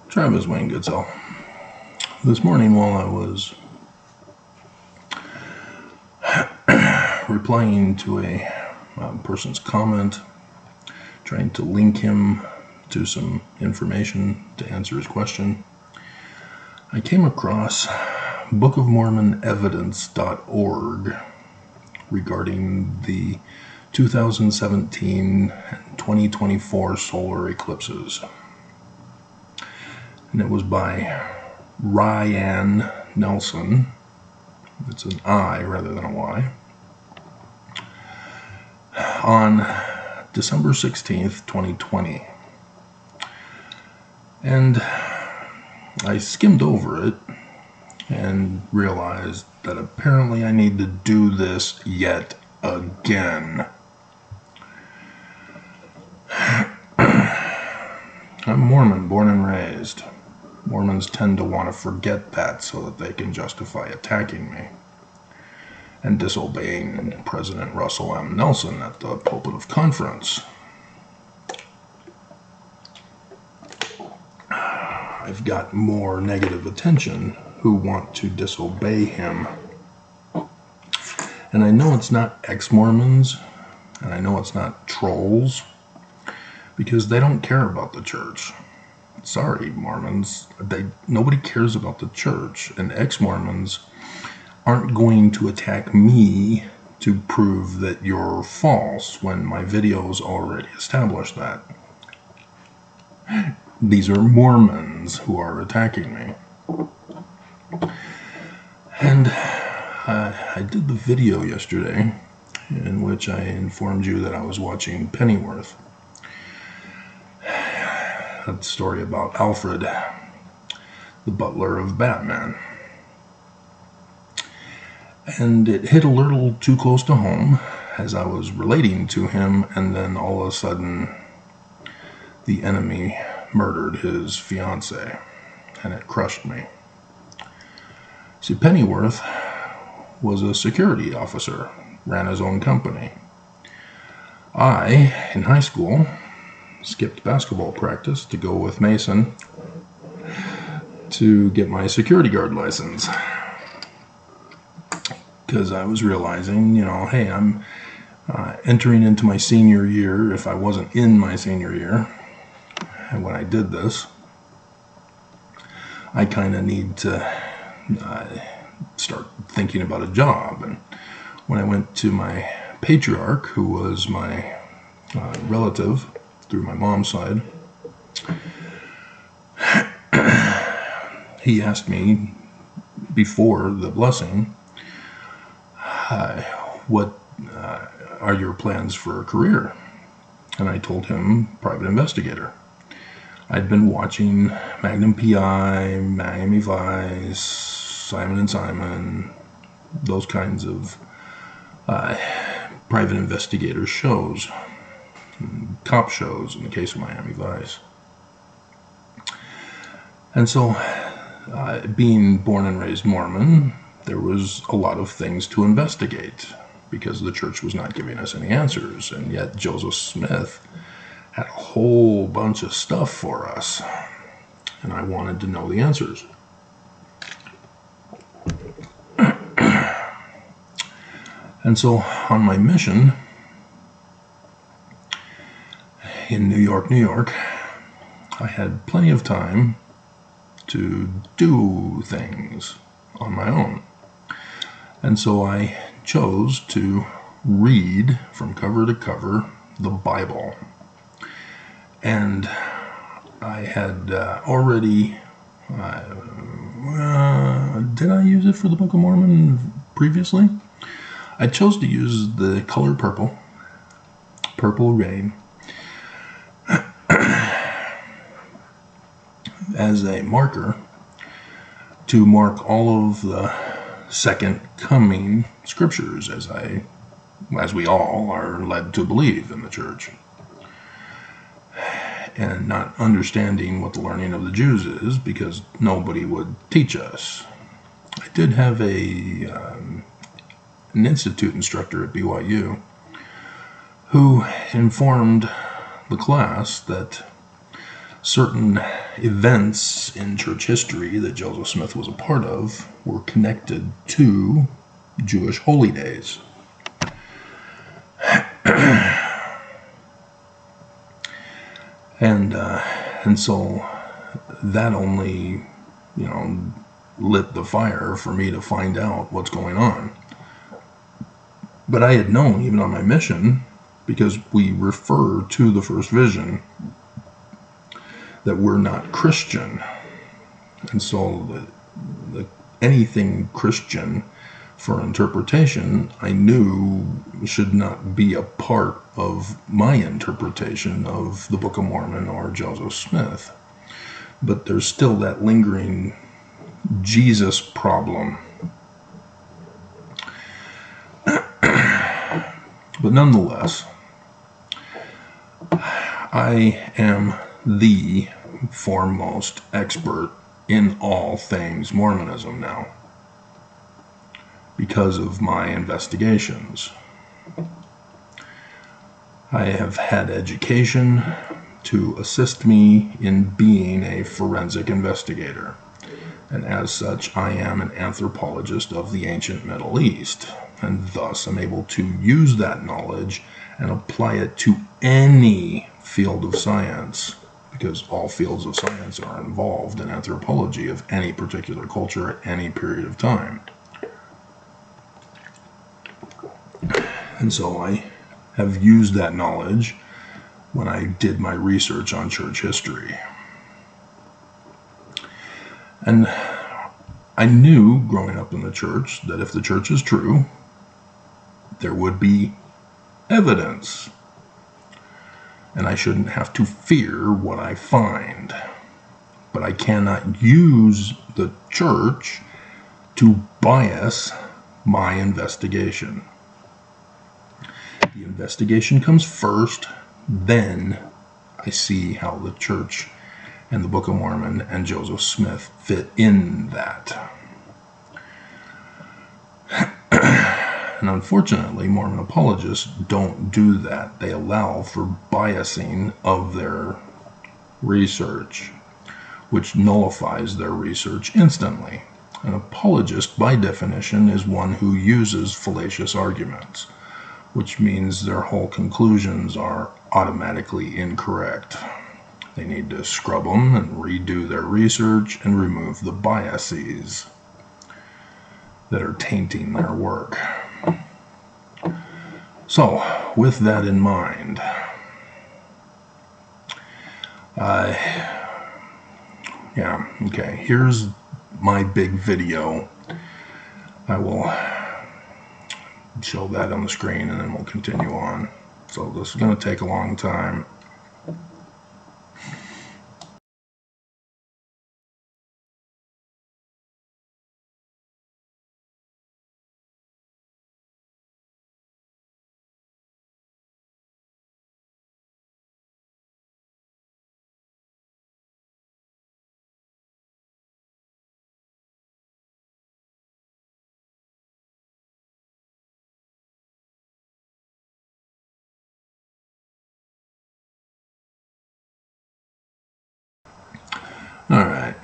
Travis Wayne Goodsell. This morning, while I was replying to a person's comment, trying to link him to some information to answer his question, I came across bookofmormonevidence.org regarding the 2017 and 2024 solar eclipses. And it was by Ryan Nelson. It's an I rather than a Y. On December 16th, 2020. And I skimmed over it and realized that apparently I need to do this yet again. I'm Mormon, born and raised. Mormons tend to want to forget that so that they can justify attacking me and disobeying President Russell M. Nelson at the pulpit of conference. I've got more negative attention who want to disobey him. And I know it's not ex-Mormons, and I know it's not trolls, because they don't care about the church. Sorry, Mormons. Nobody cares about the church, and ex-Mormons aren't going to attack me to prove that you're false when my videos already established that. These are Mormons who are attacking me. And I did the video yesterday in which I informed you that I was watching Pennyworth. That story about Alfred, the butler of Batman. And it hit a little too close to home as I was relating to him, and then all of a sudden the enemy murdered his fiancée, and it crushed me. See, Pennyworth was a security officer, ran his own company. I, in high school, skipped basketball practice to go with Mason to get my security guard license. Because I was realizing, hey, I'm entering into my senior year. If I wasn't in my senior year, and when I did this, I kind of need to start thinking about a job. And when I went to my patriarch, who was my relative through my mom's side, he asked me before the blessing, what are your plans for a career? And I told him private investigator. I'd been watching Magnum PI, Miami Vice, Simon & Simon, those kinds of private investigator shows, cop shows in the case of Miami Vice. And so, being born and raised Mormon, there was a lot of things to investigate because the church was not giving us any answers, and yet Joseph Smith had a whole bunch of stuff for us, and I wanted to know the answers. And so on my mission in New York, I had plenty of time to do things on my own. And so I chose to read from cover to cover the Bible. And I had already, did I use it for the Book of Mormon previously? I chose to use the color purple rain, as a marker to mark all of the second coming scriptures, as we all are led to believe in the church, and not understanding what the learning of the Jews is because nobody would teach us. I did have an institute instructor at BYU who informed the class that certain events in church history that Joseph Smith was a part of were connected to Jewish holy days. And so that only, lit the fire for me to find out what's going on. But I had known, even on my mission, because we refer to the first vision, that we're not Christian. And so anything Christian for interpretation, I knew should not be a part of my interpretation of the Book of Mormon or Joseph Smith. But there's still that lingering Jesus problem. But nonetheless, I am the foremost expert in all things Mormonism now, because of my investigations. I have had education to assist me in being a forensic investigator, and as such I am an anthropologist of the ancient Middle East, and thus I'm able to use that knowledge and apply it to any field of science, because all fields of science are involved in anthropology of any particular culture at any period of time. And so I have used that knowledge when I did my research on church history. And I knew growing up in the church that if the church is true, there would be evidence. And I shouldn't have to fear what I find. But I cannot use the church to bias my investigation. The investigation comes first, then I see how the church and the Book of Mormon and Joseph Smith fit in that. And unfortunately, Mormon apologists don't do that. They allow for biasing of their research, which nullifies their research instantly. An apologist, by definition, is one who uses fallacious arguments, which means their whole conclusions are automatically incorrect. They need to scrub them and redo their research and remove the biases that are tainting their work. So, with that in mind, here's my big video. I will show that on the screen and then we'll continue on. So this is going to take a long time. Alright,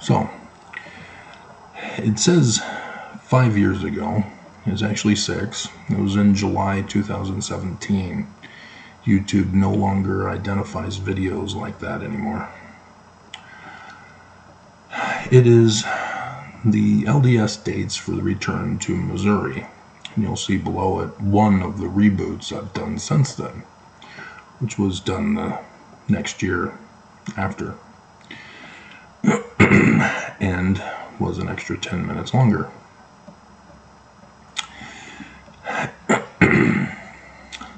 so it says 5 years ago, it's actually 6, it was in July 2017. YouTube no longer identifies videos like that anymore. It is the LDS dates for the return to Missouri, and you'll see below it one of the reboots I've done since then, which was done the next year after. And was an extra 10 minutes longer.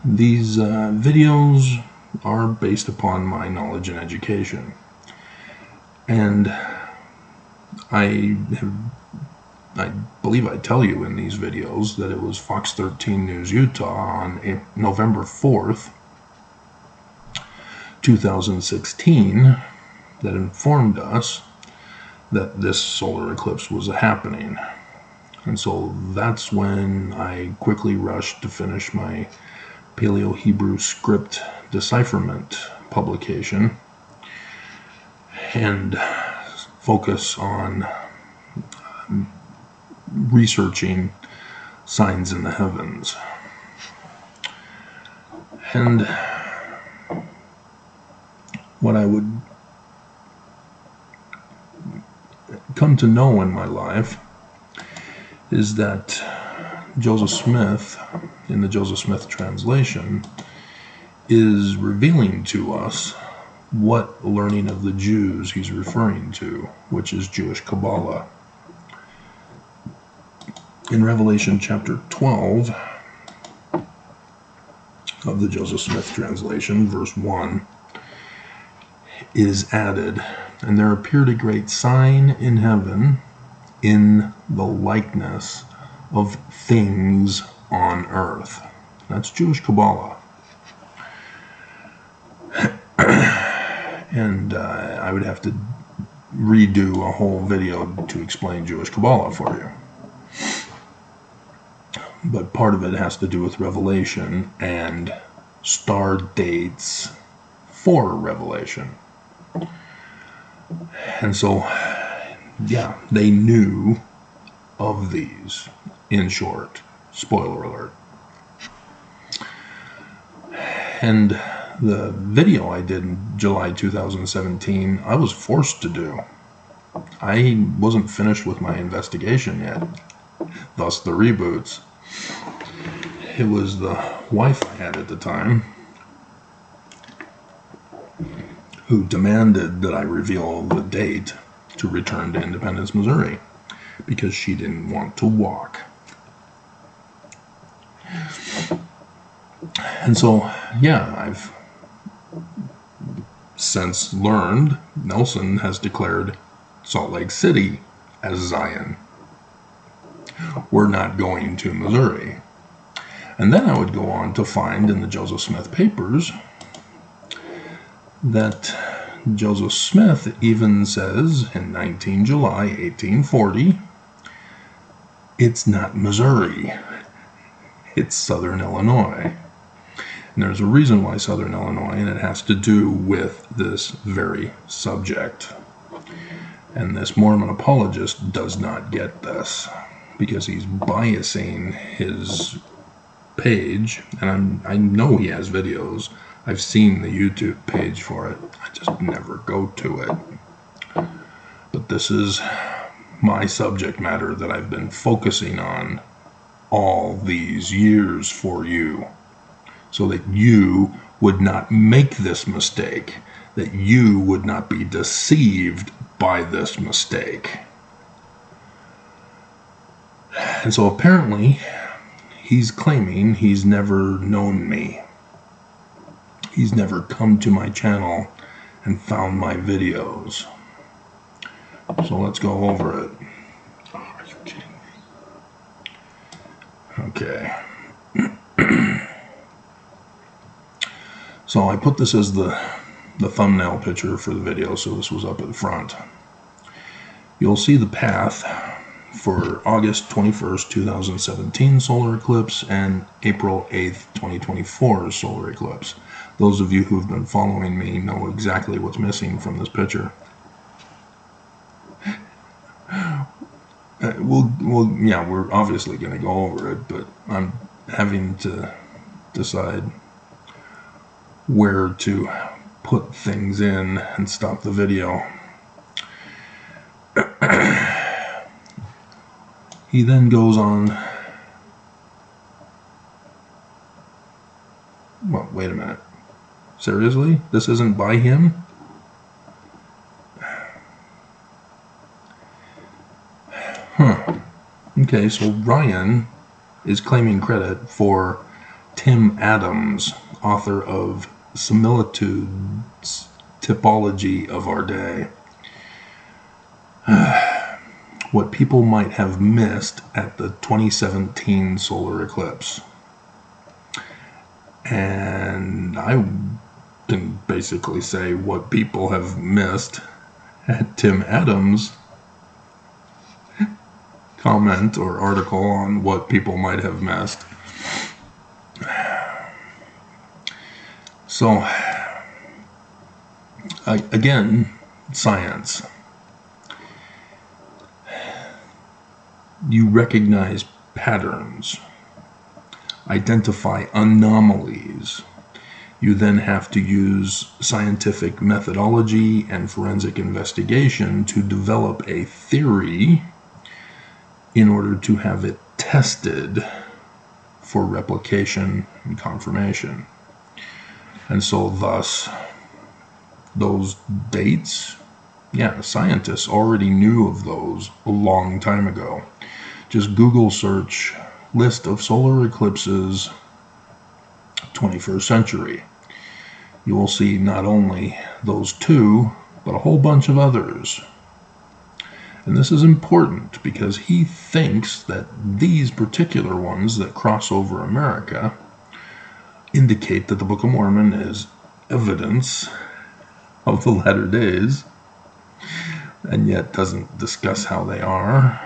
These videos are based upon my knowledge and education. And I believe I tell you in these videos that it was Fox 13 News Utah on November 4th, 2016 that informed us that this solar eclipse was happening. And so that's when I quickly rushed to finish my Paleo-Hebrew script decipherment publication. and focus on researching signs in the heavens. And what I would come to know in my life is that Joseph Smith, in the Joseph Smith translation, is revealing to us what learning of the Jews he's referring to, which is Jewish Kabbalah. In Revelation chapter 12 of the Joseph Smith translation, verse 1, is added, "And there appeared a great sign in heaven, in the likeness of things on earth." That's Jewish Kabbalah. And I would have to redo a whole video to explain Jewish Kabbalah for you. But part of it has to do with Revelation and star dates for Revelation. And so, yeah, they knew of these, in short. Spoiler alert. And the video I did in July 2017, I was forced to do. I wasn't finished with my investigation yet, thus the reboots. It was the wife I had at the time who demanded that I reveal the date to return to Independence, Missouri, because she didn't want to walk. And so, yeah, I've since learned Nelson has declared Salt Lake City as Zion. We're not going to Missouri. And then I would go on to find in the Joseph Smith papers that Joseph Smith even says in 19 July 1840, it's not Missouri, it's Southern Illinois. And there's a reason why Southern Illinois, and it has to do with this very subject. And this Mormon apologist does not get this, because he's biasing his page, and I know he has videos. I've seen the YouTube page for it. I just never go to it. But this is my subject matter that I've been focusing on all these years for you, so that you would not make this mistake, that you would not be deceived by this mistake. And so apparently, he's claiming he's never known me. He's never come to my channel and found my videos. So let's go over it. Oh, are you kidding me? Okay. So I put this as the thumbnail picture for the video, so this was up at the front. You'll see the path for August 21st, 2017 solar eclipse and April 8th, 2024 solar eclipse. Those of you who've been following me know exactly what's missing from this picture. Yeah, we're obviously going to go over it, but I'm having to decide where to put things in and stop the video. He then goes on. Well, wait a minute. Seriously? This isn't by him? Huh. Okay, so Ryan is claiming credit for Tim Adams, author of Similitudes, Typology of Our Day. What people might have missed at the 2017 solar eclipse. And I can basically say what people have missed at Tim Adams' comment or article on what people might have missed. So, again, science. You recognize patterns, identify anomalies. You then have to use scientific methodology and forensic investigation to develop a theory in order to have it tested for replication and confirmation. And so thus, those dates, scientists already knew of those a long time ago. Just Google search list of solar eclipses 21st century. You will see not only those two, but a whole bunch of others. And this is important because he thinks that these particular ones that cross over America indicate that the Book of Mormon is evidence of the latter days, and yet doesn't discuss how they are.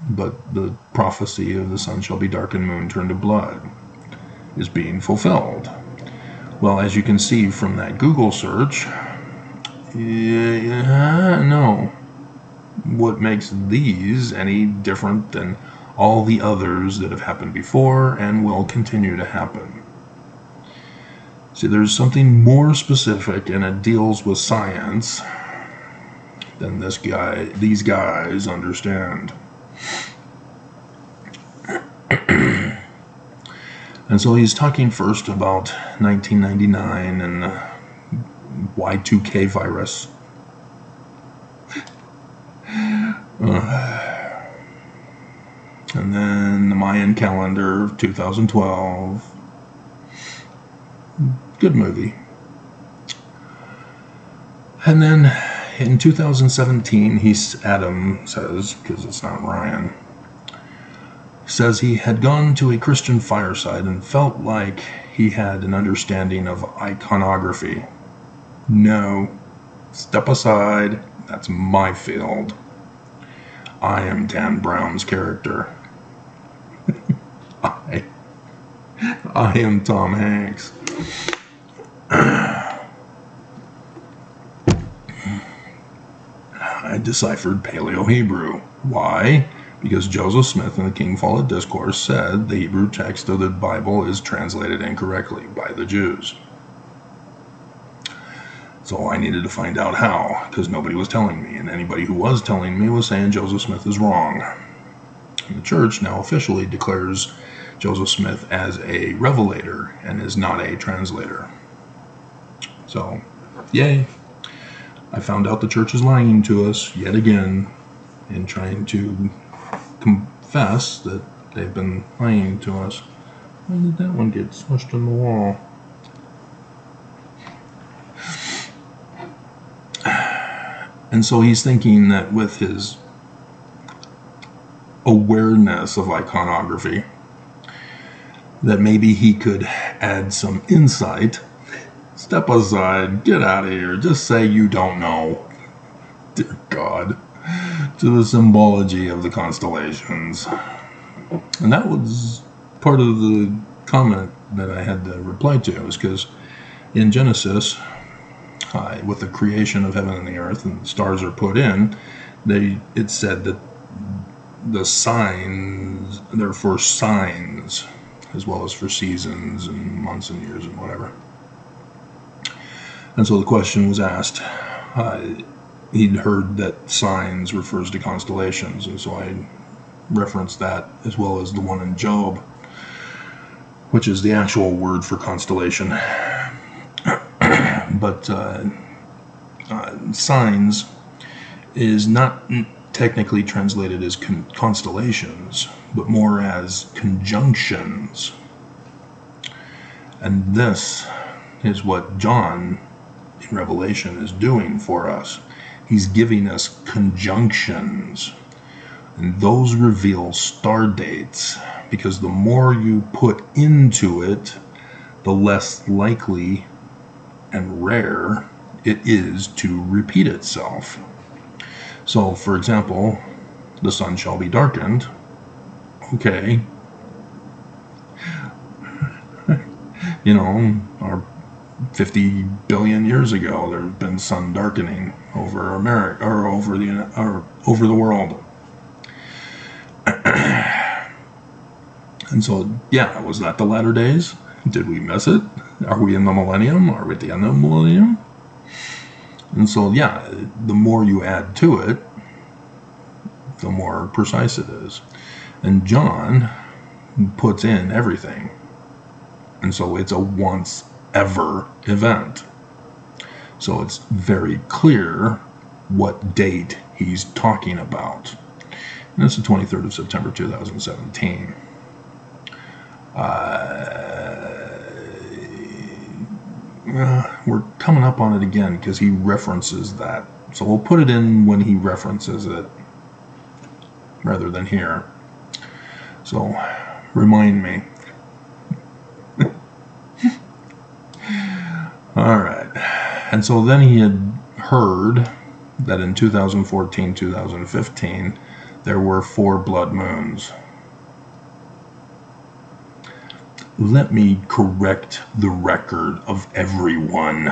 But the prophecy of the sun shall be dark and moon turned to blood is being fulfilled. Well, as you can see from that Google search, no. What makes these any different than all the others that have happened before and will continue to happen? See, there's something more specific, and it deals with science than these guys understand. And so he's talking first about 1999 and the Y2K virus. And then the Mayan calendar of 2012. Good movie. And then in 2017, Adam says, because it's not Ryan, says he had gone to a Christian fireside and felt like he had an understanding of iconography. No, step aside, that's my field. I am Dan Brown's character. I am Tom Hanks. I deciphered Paleo-Hebrew. Why? Because Joseph Smith in the King Follett Discourse said the Hebrew text of the Bible is translated incorrectly by the Jews. So I needed to find out how, because nobody was telling me, and anybody who was telling me was saying Joseph Smith is wrong. And the church now officially declares Joseph Smith as a revelator and is not a translator. So, yay. I found out the church is lying to us yet again in trying to confess that they've been lying to us. Why did that one get smushed on the wall? And so he's thinking that with his awareness of iconography, that maybe he could add some insight. Step aside, get out of here, just say you don't know. Dear God. To the symbology of the constellations. And that was part of the comment that I had to reply to, was because in Genesis, with the creation of heaven and the earth, and the stars are put in, it said that the signs, they're for signs, as well as for seasons and months and years and whatever. And so the question was asked, he'd heard that signs refers to constellations, and so I referenced that, as well as the one in Job, which is the actual word for constellation. But signs is not technically translated as constellations, but more as conjunctions. And this is what John in Revelation is doing for us. He's giving us conjunctions, and those reveal star dates, because the more you put into it, the less likely and rare it is to repeat itself. So, for example, the sun shall be darkened. Okay. 50 billion years ago, there's been sun darkening over America, or over the world. And so, yeah, was that the latter days? Did we miss it? Are we in the millennium? Are we at the end of the millennium? And so, yeah, the more you add to it, the more precise it is. And John puts in everything. And so it's a once-ever event. So it's very clear what date he's talking about. And it's the 23rd of September 2017. We're coming up on it again because he references that. So we'll put it in when he references it rather than here. So remind me. All right. And so then he had heard that in 2014, 2015, there were 4 blood moons. Let me correct the record of everyone.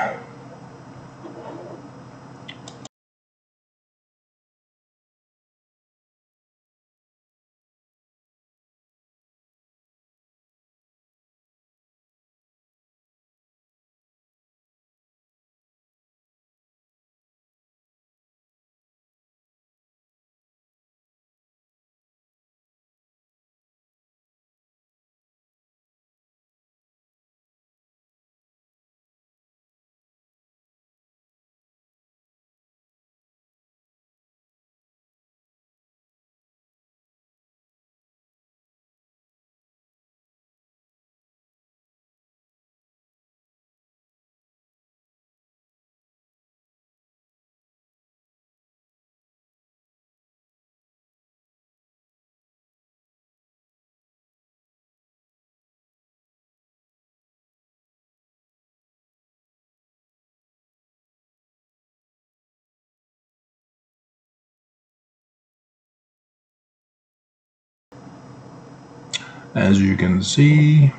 As you can see,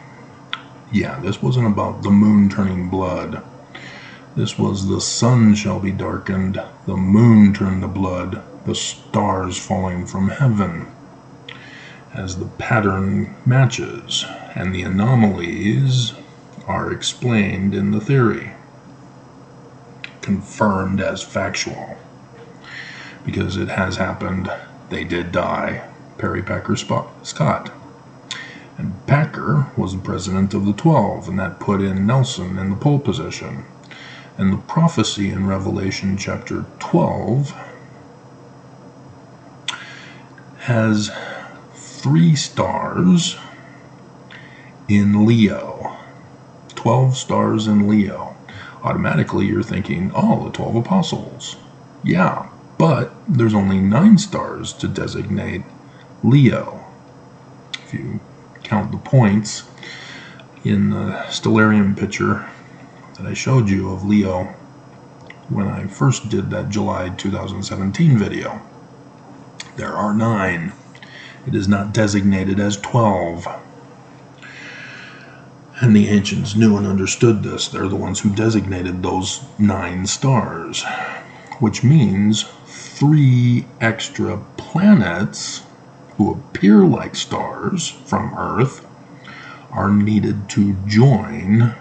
yeah, this wasn't about the moon turning blood. This was the sun shall be darkened, the moon turned to blood, the stars falling from heaven. As the pattern matches, and the anomalies are explained in the theory, confirmed as factual, because it has happened. They did die. Perry Packer Scott. And Packer was the president of the 12, and that put in Nelson in the pole position. And the prophecy in Revelation chapter 12 has 3 stars in Leo. 12 stars in Leo. Automatically you're thinking, oh, the 12 apostles. Yeah, but there's only 9 stars to designate Leo. If you count the points in the stellarium picture that I showed you of Leo when I first did that July 2017 video. There are 9. It is not designated as 12. And the ancients knew and understood this. They're the ones who designated those 9 stars, which means 3 extra planets who appear like stars from Earth are needed to join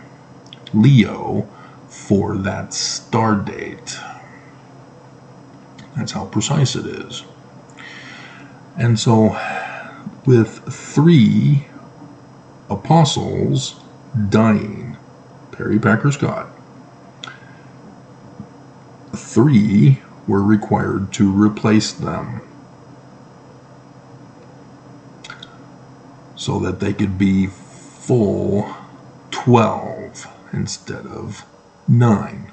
Leo for that star date. That's how precise it is. And so with 3 apostles dying, Perry Packer Scott, 3 were required to replace them so that they could be full 12 instead of 9.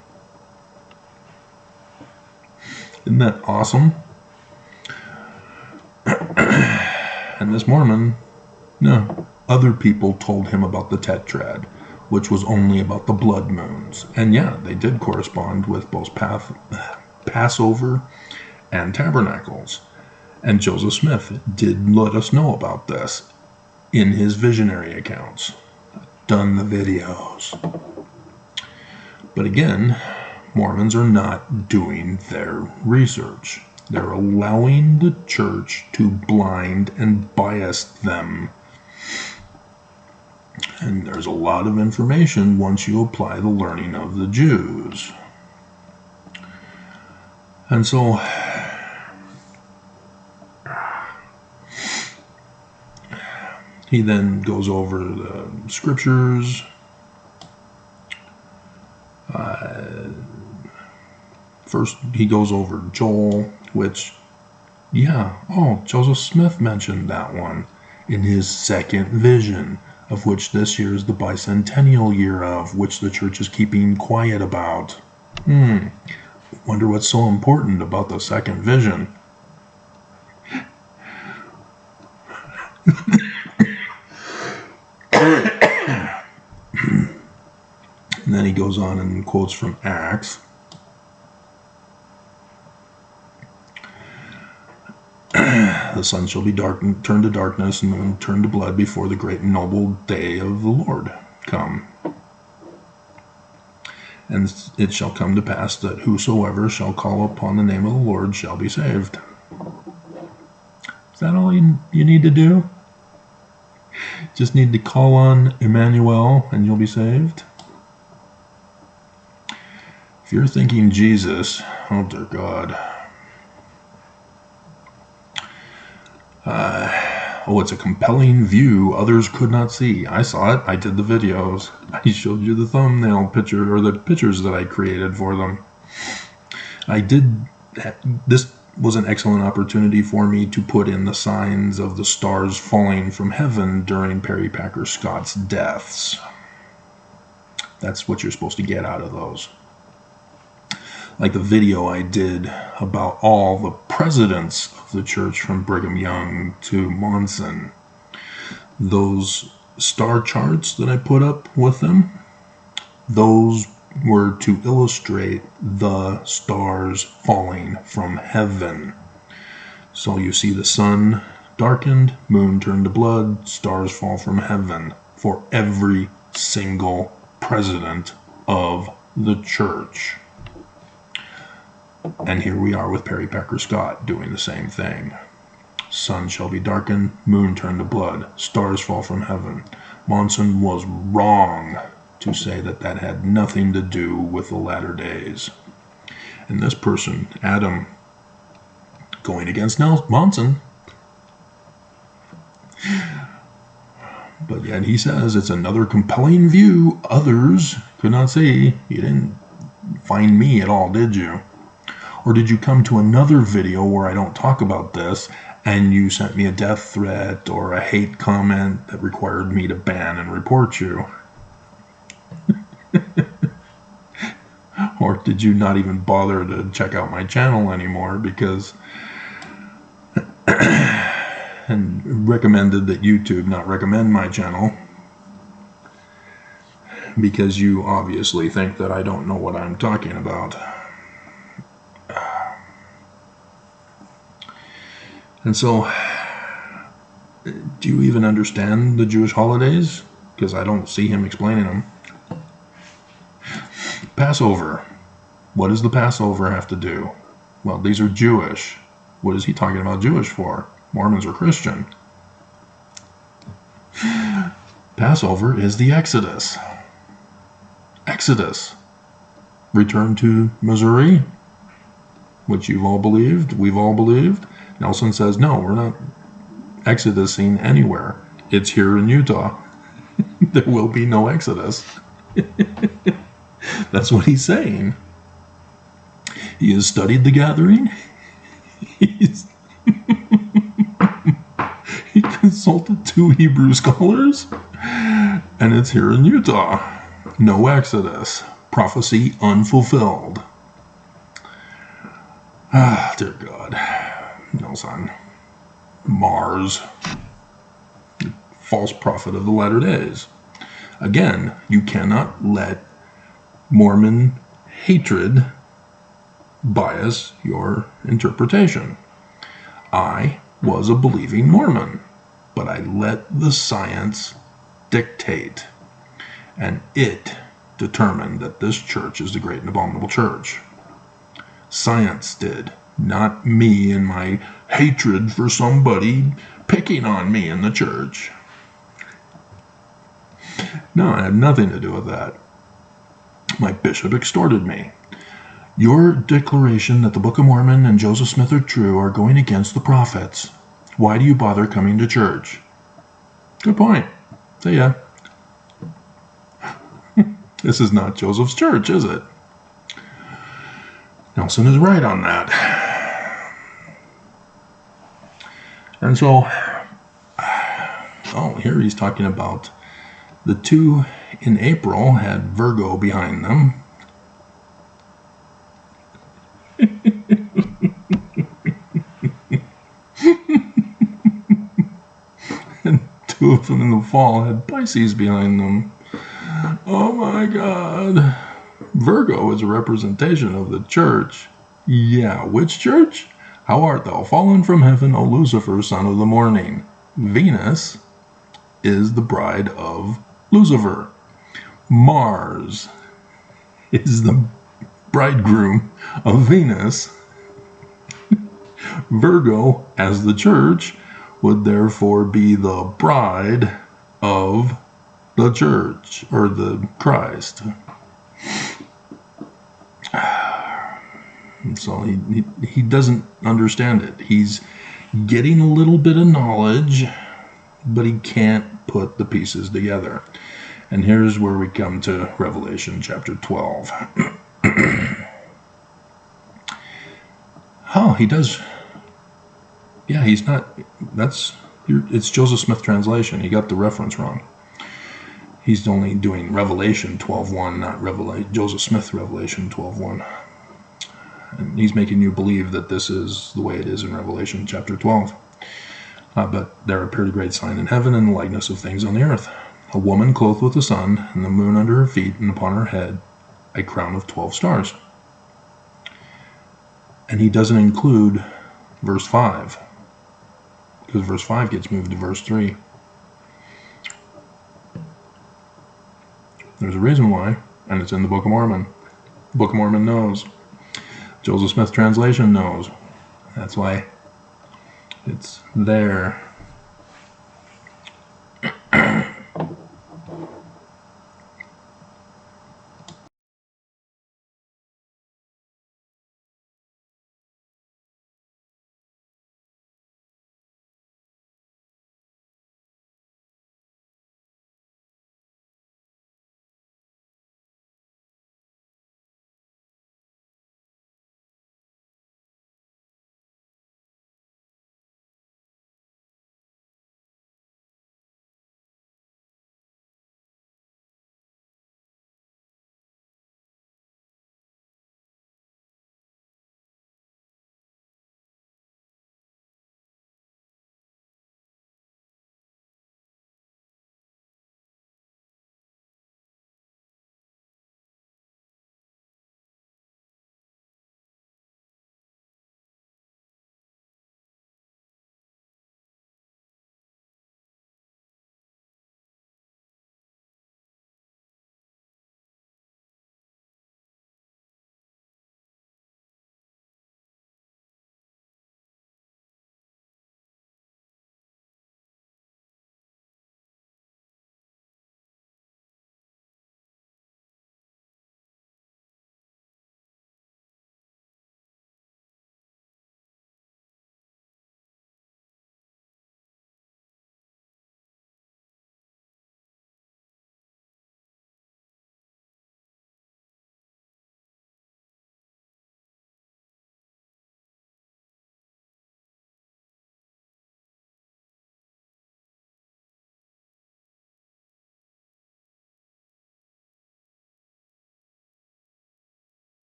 Isn't that awesome? And this Mormon, no, other people told him about the tetrad, which was only about the blood moons. And yeah, they did correspond with both Passover and Tabernacles. And Joseph Smith did let us know about this in his visionary accounts. I've done the videos. But again, Mormons are not doing their research. They're allowing the church to blind and bias them. And there's a lot of information once you apply the learning of the Jews. And so he then goes over the scriptures. First, he goes over Joel, which, Joseph Smith mentioned that one in his second vision, of which this year is the bicentennial year of, which the church is keeping quiet about. Wonder what's so important about the second vision. And then he goes on and quotes from Acts. The sun shall be turned to darkness, and the moon turned to blood before the great and noble day of the Lord come. And it shall come to pass that whosoever shall call upon the name of the Lord shall be saved. Is that all you need to do? Just need to call on Emmanuel and you'll be saved? If you're thinking Jesus, oh dear God. It's a compelling view others could not see. I saw it. I did the videos. I showed you the thumbnail picture, or the pictures that I created for them. This was an excellent opportunity for me to put in the signs of the stars falling from heaven during Perry Packer Scott's deaths. That's what you're supposed to get out of those. Like the video I did about all the presidents of the church from Brigham Young to Monson. Those star charts that I put up with them, those were to illustrate the stars falling from heaven. So you see the sun darkened, moon turned to blood, stars fall from heaven for every single president of the church. And here we are with Perry Packer Scott doing the same thing. Sun shall be darkened, moon turned to blood, stars fall from heaven. Monson was wrong to say that that had nothing to do with the latter days. And this person, Adam, going against Monson. But yet he says it's another compelling view others could not see. You didn't find me at all, did you? Or did you come to another video where I don't talk about this and you sent me a death threat or a hate comment that required me to ban and report you? Or did you not even bother to check out my channel anymore because and recommended that YouTube not recommend my channel because you obviously think that I don't know what I'm talking about? And so, do you even understand the Jewish holidays? Because I don't see him explaining them. Passover. What does the Passover have to do? Well, these are Jewish. What is he talking about Jewish for? Mormons are Christian. Passover is the Exodus. Exodus. Return to Missouri, which you've all believed, we've all believed. Nelson says, no, we're not exodusing anywhere. It's here in Utah. There will be no exodus. That's what he's saying. He has studied the gathering. He consulted 2 Hebrew scholars. And it's here in Utah. No exodus. Prophecy unfulfilled. Ah, dear God. Nelson. Mars. False prophet of the latter days. Again, you cannot let Mormon hatred bias your interpretation. I was a believing Mormon, but I let the science dictate, and it determined that this church is the great and abominable church. Science did, not me and my hatred for somebody picking on me in the church. No, I had nothing to do with that. My bishop extorted me. Your declaration that the Book of Mormon and Joseph Smith are true are going against the prophets. Why do you bother coming to church? Good point. See ya. This is not Joseph's church, is it? Nelson is right on that. And so, here he's talking about the two in April had Virgo behind them. And two of them in the fall had Pisces behind them. Oh my God. Virgo is a representation of the church. Yeah, which church? How art thou fallen from heaven, O Lucifer, son of the morning? Venus is the bride of Lucifer. Mars is the bridegroom of Venus. Virgo, as the church, would therefore be the bride of the church, or the Christ. So he doesn't understand it. He's getting a little bit of knowledge, but he can't put the pieces together. And here's where we come to Revelation chapter 12. Oh, he does. Yeah, he's not. It's Joseph Smith translation. He got the reference wrong. He's only doing Revelation 12:1, not Joseph Smith Revelation 12:1. And he's making you believe that this is the way it is in Revelation chapter 12. But there appeared a great sign in heaven in the likeness of things on the earth. A woman clothed with the sun, and the moon under her feet, and upon her head a crown of 12 stars. And he doesn't include verse 5, because verse 5 gets moved to verse 3. There's a reason why, and it's in the Book of Mormon. The Book of Mormon knows. Joseph Smith translation knows. That's why it's there.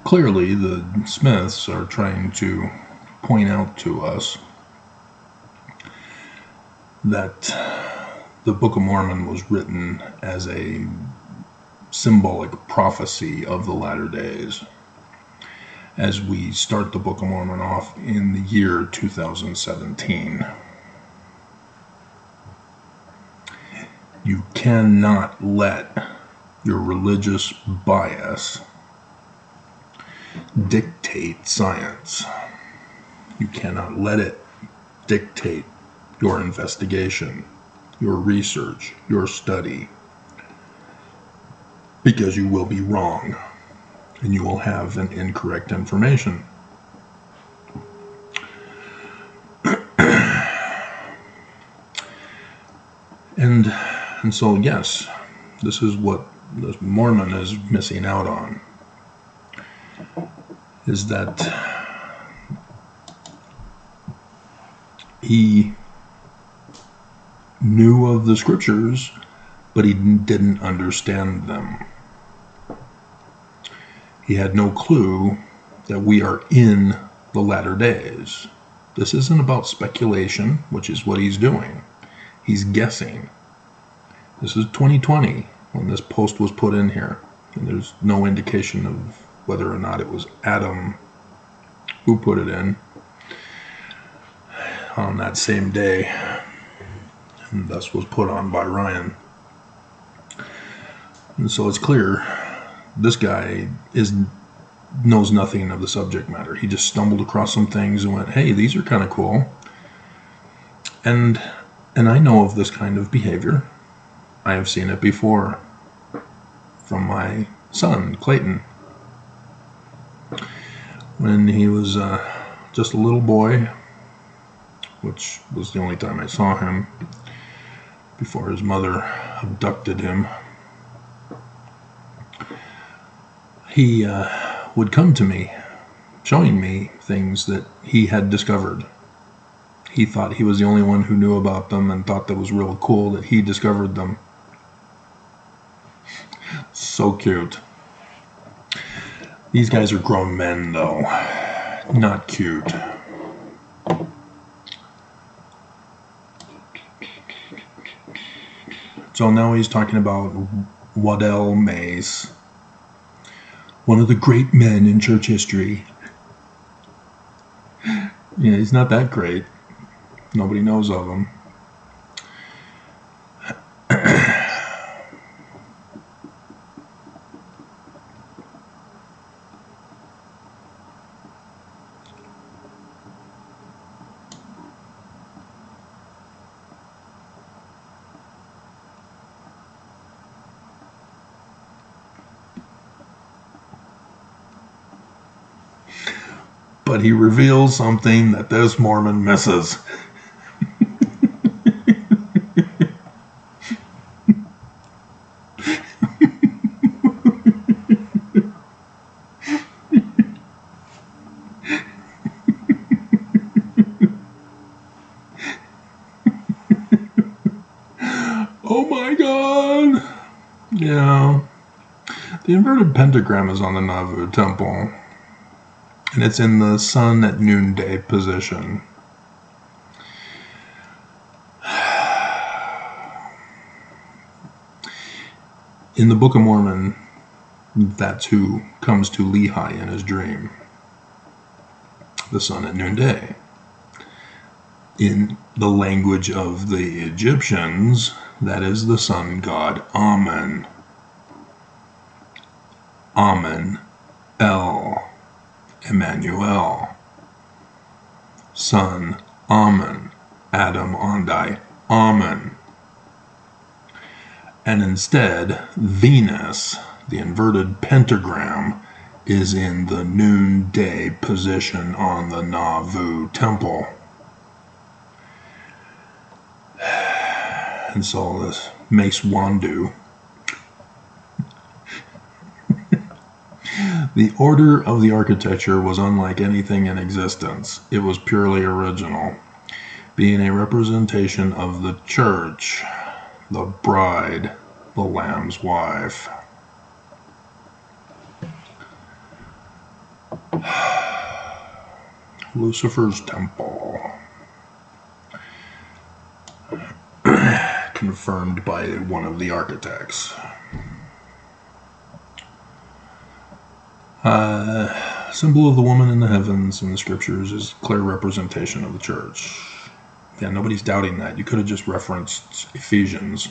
clearly the Smiths are trying to point out to us that the Book of Mormon was written as a symbolic prophecy of the latter days, as we start the Book of Mormon off in the year 2017. You cannot let your religious bias dictate science. You cannot let it dictate your investigation, your research, your study, because you will be wrong and you will have an incorrect information. And so, yes, this is what the Mormon is missing out on, is that he knew of the scriptures, but he didn't understand them. He had no clue that we are in the latter days. This isn't about speculation, which is what he's doing. He's guessing. This is 2020 when this post was put in here, and there's no indication of whether or not it was Adam who put it in on that same day, and thus was put on by Ryan. And so it's clear this guy knows nothing of the subject matter. He just stumbled across some things and went, hey, these are kind of cool. And I know of this kind of behavior. I have seen it before from my son, Clayton. When he was just a little boy, which was the only time I saw him before his mother abducted him, he would come to me, showing me things that he had discovered. He thought he was the only one who knew about them and thought that was real cool that he discovered them. So cute. These guys are grown men, though. Not cute. So now he's talking about Waddell Mays, one of the great men in church history. Yeah, he's not that great. Nobody knows of him. But he reveals something that this Mormon misses. Oh my God! Yeah. The inverted pentagram is on the Nauvoo temple, and it's in the sun at noonday position. In the Book of Mormon, that's who comes to Lehi in his dream. The sun at noonday. In the language of the Egyptians, that is the sun god Amen. Amen, El, Emmanuel. Sun, Amen, Adam Ondai, Amen. And instead, Venus, the inverted pentagram, is in the noonday position on the Nauvoo temple. And so this makes Wandu. The order of the architecture was unlike anything in existence. It was purely original, being a representation of the church, the bride, the Lamb's wife. Lucifer's temple. Confirmed by one of the architects. Symbol of the woman in the heavens in the scriptures is clear representation of the church. Yeah, nobody's doubting that. You could have just referenced Ephesians.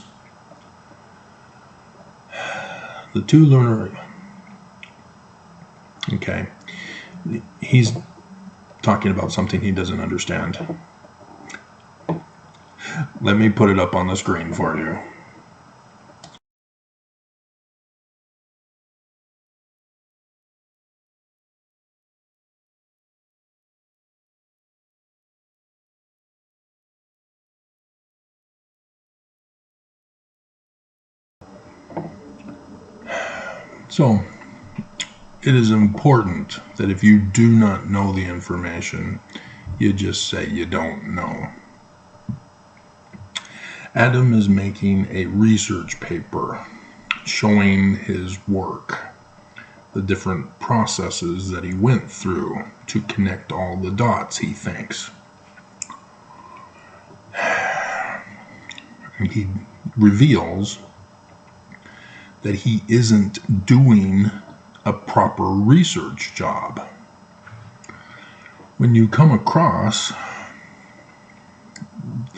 The two lunar... Okay. He's talking about something he doesn't understand. Let me put it up on the screen for you. So, it is important that if you do not know the information, you just say you don't know. Adam is making a research paper showing his work, the different processes that he went through to connect all the dots, he thinks. He reveals that he isn't doing a proper research job. When you come across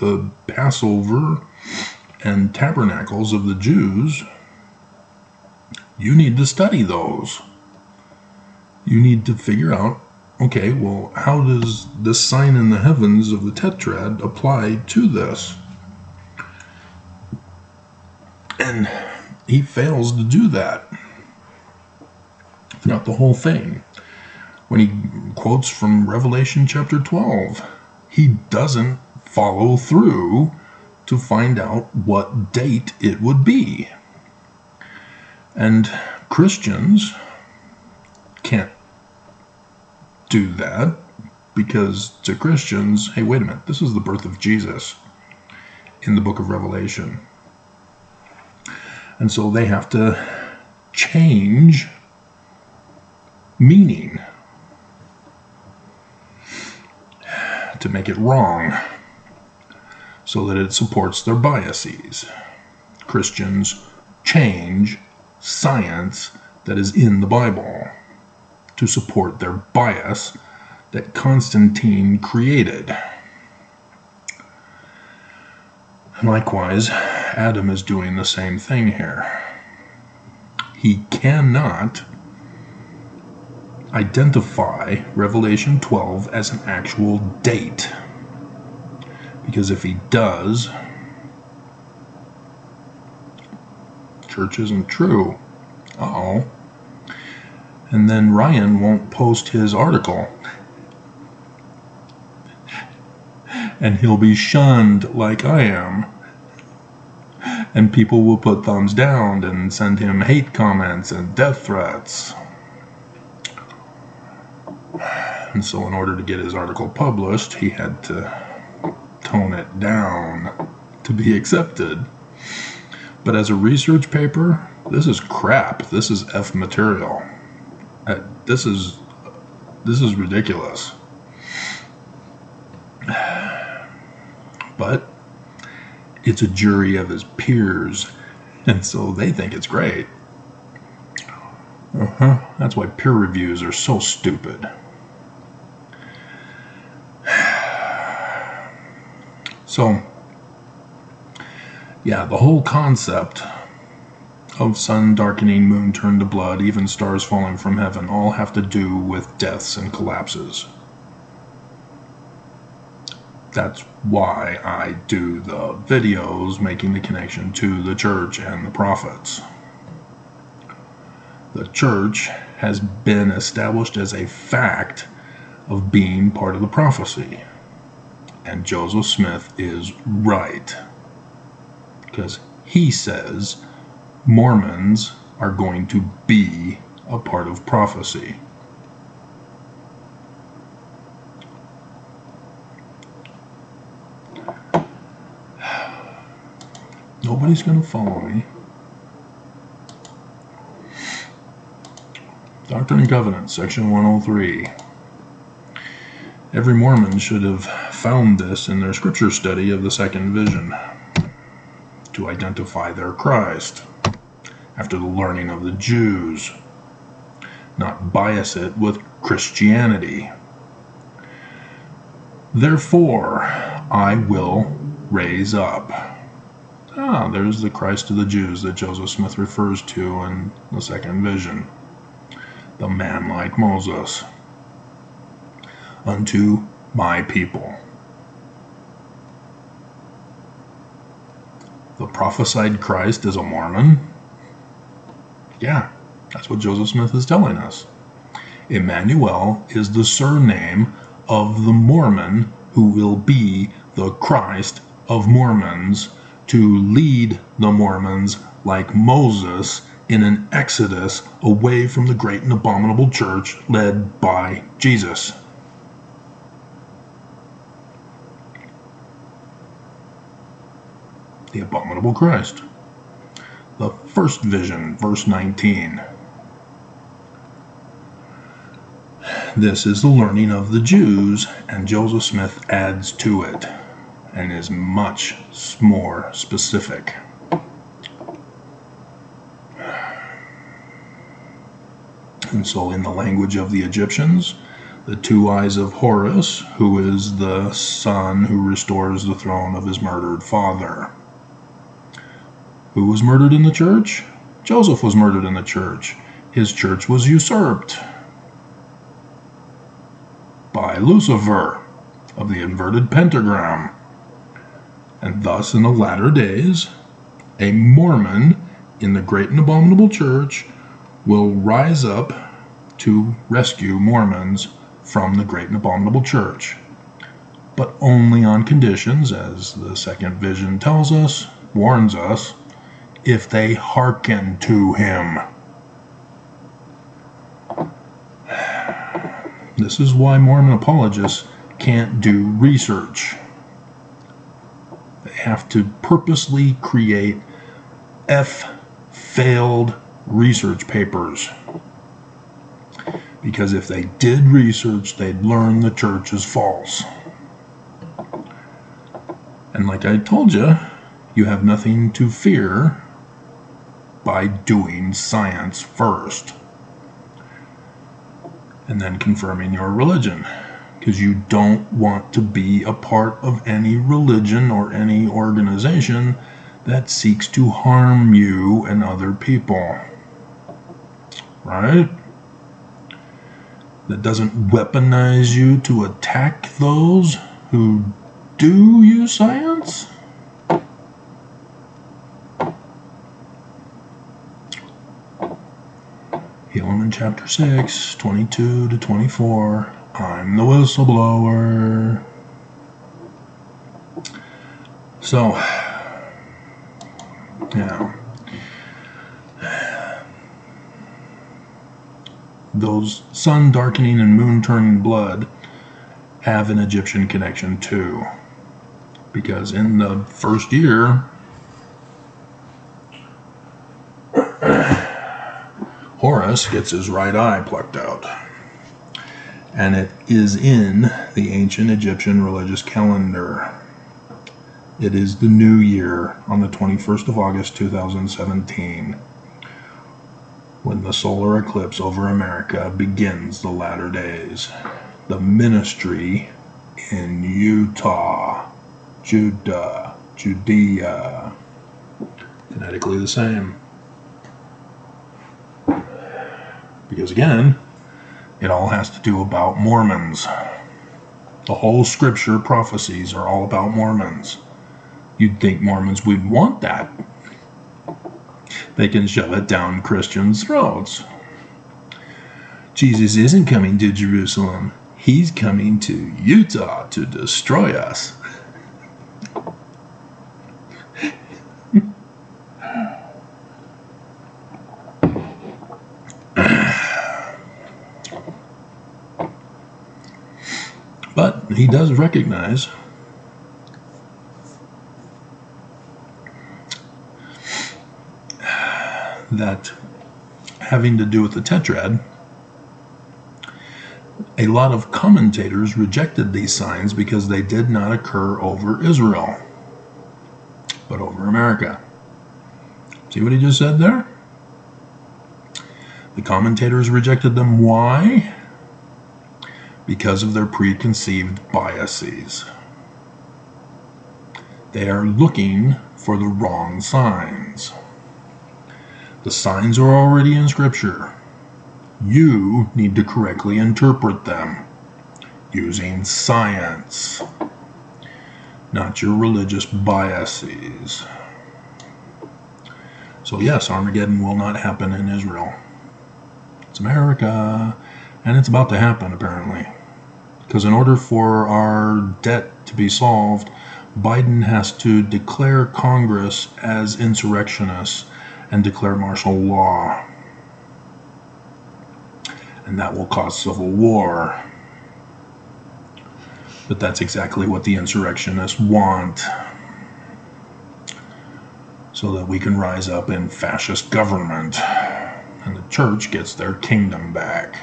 the Passover and tabernacles of the Jews, you need to study those. You need to figure out, okay, well, how does this sign in the heavens of the tetrad apply to this? And he fails to do that throughout the whole thing. When he quotes from Revelation chapter 12, he doesn't follow through to find out what date it would be. And Christians can't do that because to Christians, hey, wait a minute, this is the birth of Jesus in the book of Revelation. And so they have to change meaning to make it wrong so that it supports their biases. Christians change science that is in the Bible to support their bias that Constantine created. Likewise, Adam is doing the same thing here. He cannot identify Revelation 12 as an actual date. Because if he does, church isn't true. Uh-oh. And then Ryan won't post his article. And he'll be shunned like I am. And people will put thumbs down and send him hate comments and death threats. And so in order to get his article published, he had to tone it down to be accepted. But as a research paper, this is crap. This is F material. This is ridiculous. But it's a jury of his peers, and so they think it's great. That's why peer reviews are so stupid. So, yeah, the whole concept of sun darkening, moon turned to blood, even stars falling from heaven, all have to do with deaths and collapses. That's why I do the videos making the connection to the church and the prophets. The church has been established as a fact of being part of the prophecy. And Joseph Smith is right. Because he says Mormons are going to be a part of prophecy. Nobody's going to follow me. Doctrine and Covenants, section 103. Every Mormon should have found this in their scripture study of the second vision to identify their Christ after the learning of the Jews, not bias it with Christianity. Therefore, I will raise up. There's the Christ of the Jews that Joseph Smith refers to in the second vision. The man like Moses. Unto my people. The prophesied Christ is a Mormon? Yeah, that's what Joseph Smith is telling us. Emmanuel is the surname of the Mormon who will be the Christ of Mormons to lead the Mormons like Moses in an exodus away from the great and abominable church led by Jesus. The abominable Christ. The first vision, verse 19. This is the learning of the Jews, and Joseph Smith adds to it and is much more specific. And so in the language of the Egyptians, the two eyes of Horus, who is the son who restores the throne of his murdered father. Who was murdered in the church? Joseph was murdered in the church. His church was usurped by Lucifer of the inverted pentagram. And thus in the latter days, a Mormon in the great and abominable church will rise up to rescue Mormons from the great and abominable church, but only on conditions, as the second vision tells us, warns us, if they hearken to him. This is why Mormon apologists can't do research. They have to purposely create failed research papers. Because if they did research, they'd learn the church is false. And like I told you, you have nothing to fear by doing science first. And then confirming your religion. Because you don't want to be a part of any religion or any organization that seeks to harm you and other people. Right? That doesn't weaponize you to attack those who do use science. Helaman chapter 6, 22 to 24. I'm the whistleblower. So, yeah. Those sun darkening and moon turning blood have an Egyptian connection too. Because in the first year, Horus gets his right eye plucked out. And it is in the ancient Egyptian religious calendar. It is the new year on the 21st of August 2017 when the solar eclipse over America begins the latter days. The ministry in Utah, Judea, phonetically the same. Because again, it all has to do about Mormons. The whole scripture prophecies are all about Mormons. You'd think Mormons would want that. They can shove it down Christians' throats. Jesus isn't coming to Jerusalem. He's coming to Utah to destroy us. But he does recognize that having to do with the tetrad, A lot of commentators rejected these signs because they did not occur over Israel, but over America. See what he just said there? The commentators rejected them. Why? Because of their preconceived biases. They are looking for the wrong signs. The signs are already in Scripture. You need to correctly interpret them using science, not your religious biases. So yes, Armageddon will not happen in Israel. It's America, and it's about to happen apparently. Because in order for our debt to be solved, Biden has to declare Congress as insurrectionists and declare martial law. And that will cause civil war. But that's exactly what the insurrectionists want, so that we can rise up in fascist government and the church gets their kingdom back.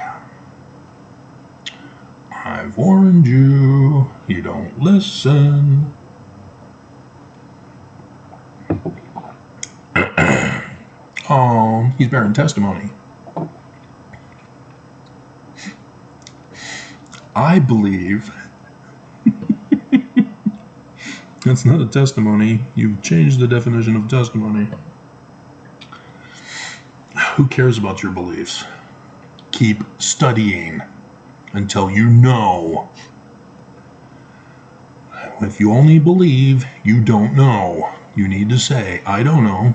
I've warned you, you don't listen. Oh, he's bearing testimony. I believe that's not a testimony. You've changed the definition of testimony. Who cares about your beliefs? Keep studying until you know. If you only believe, you don't know. You need to say, I don't know.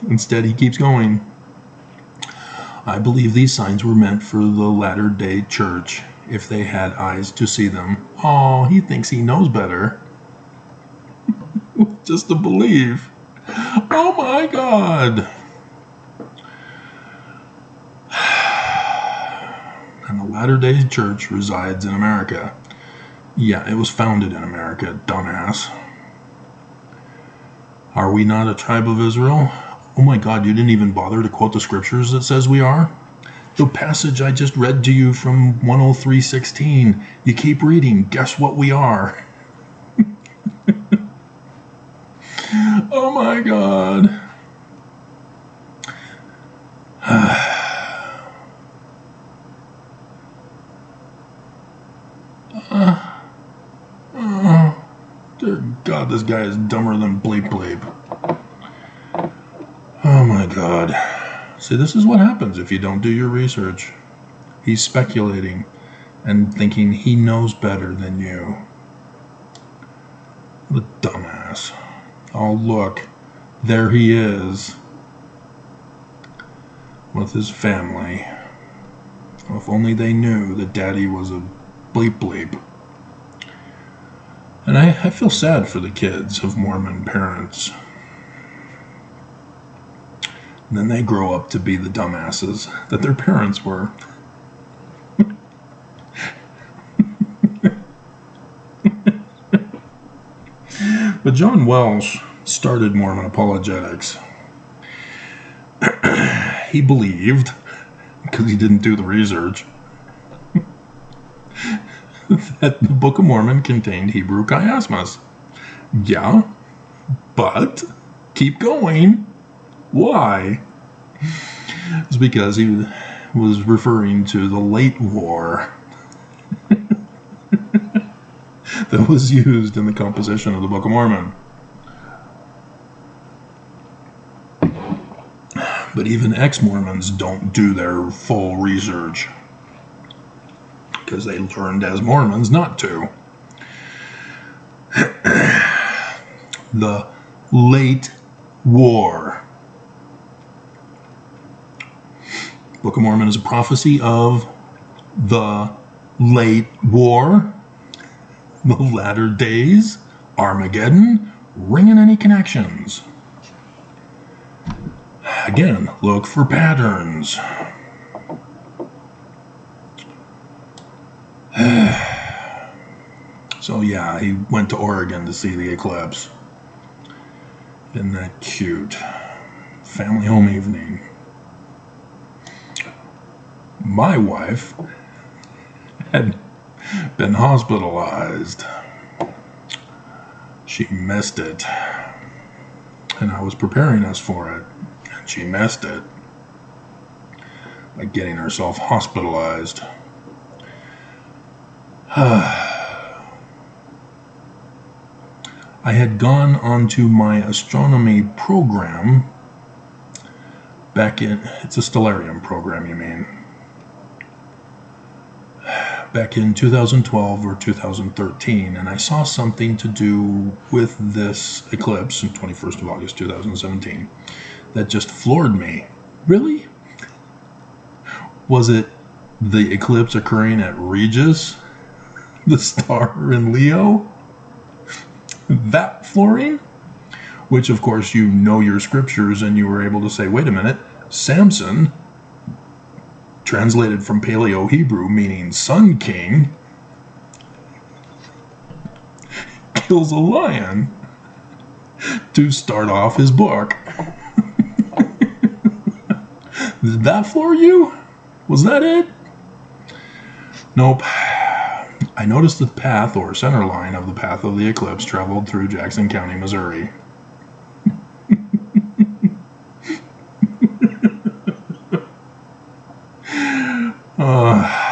Instead, he keeps going. I believe these signs were meant for the latter-day church, if they had eyes to see them. Oh, he thinks he knows better. Just to believe. Oh my God. And the latter-day church resides in America. Yeah, it was founded in America, dumbass. Are we not a tribe of Israel? Oh my God, you didn't even bother to quote the scriptures that says we are? The passage I just read to you from 103:16. You keep reading. Guess what we are? Oh my God. Dear God, this guy is dumber than bleep bleep. Oh my God. See, this is what happens if you don't do your research. He's speculating and thinking he knows better than you. The dumbass. Oh, look. There he is. With his family. If only they knew that Daddy was a bleep bleep. And I feel sad for the kids of Mormon parents. And then they grow up to be the dumbasses that their parents were. But John Welsh started Mormon Apologetics. He believed, because he didn't do the research, that the Book of Mormon contained Hebrew chiasmus. Yeah, but keep going. Why? It's because he was referring to the late war that was used in the composition of the Book of Mormon. But even ex-Mormons don't do their full research because they learned as Mormons not to. The late war. Book of Mormon is a prophecy of the late war, the latter days, Armageddon, ringing any connections. Again, look for patterns. So yeah, he went to Oregon to see the eclipse. Isn't that cute? Family home evening. My wife had been hospitalized. She missed it. And I was preparing us for it. And she missed it by getting herself hospitalized. I had gone onto my astronomy program back in, it's a stellarium program, you mean, back in 2012 or 2013, and I saw something to do with this eclipse on 21st of August 2017 that just floored me. Really? Was it the eclipse occurring at Regis, the star in Leo? That flooring? Which, of course, you know your scriptures and you were able to say, wait a minute, Samson, translated from Paleo-Hebrew, meaning Sun King, kills a lion to start off his book. Did that floor you? Was that it? Nope. I noticed the path or center line of the path of the eclipse traveled through Jackson County, Missouri.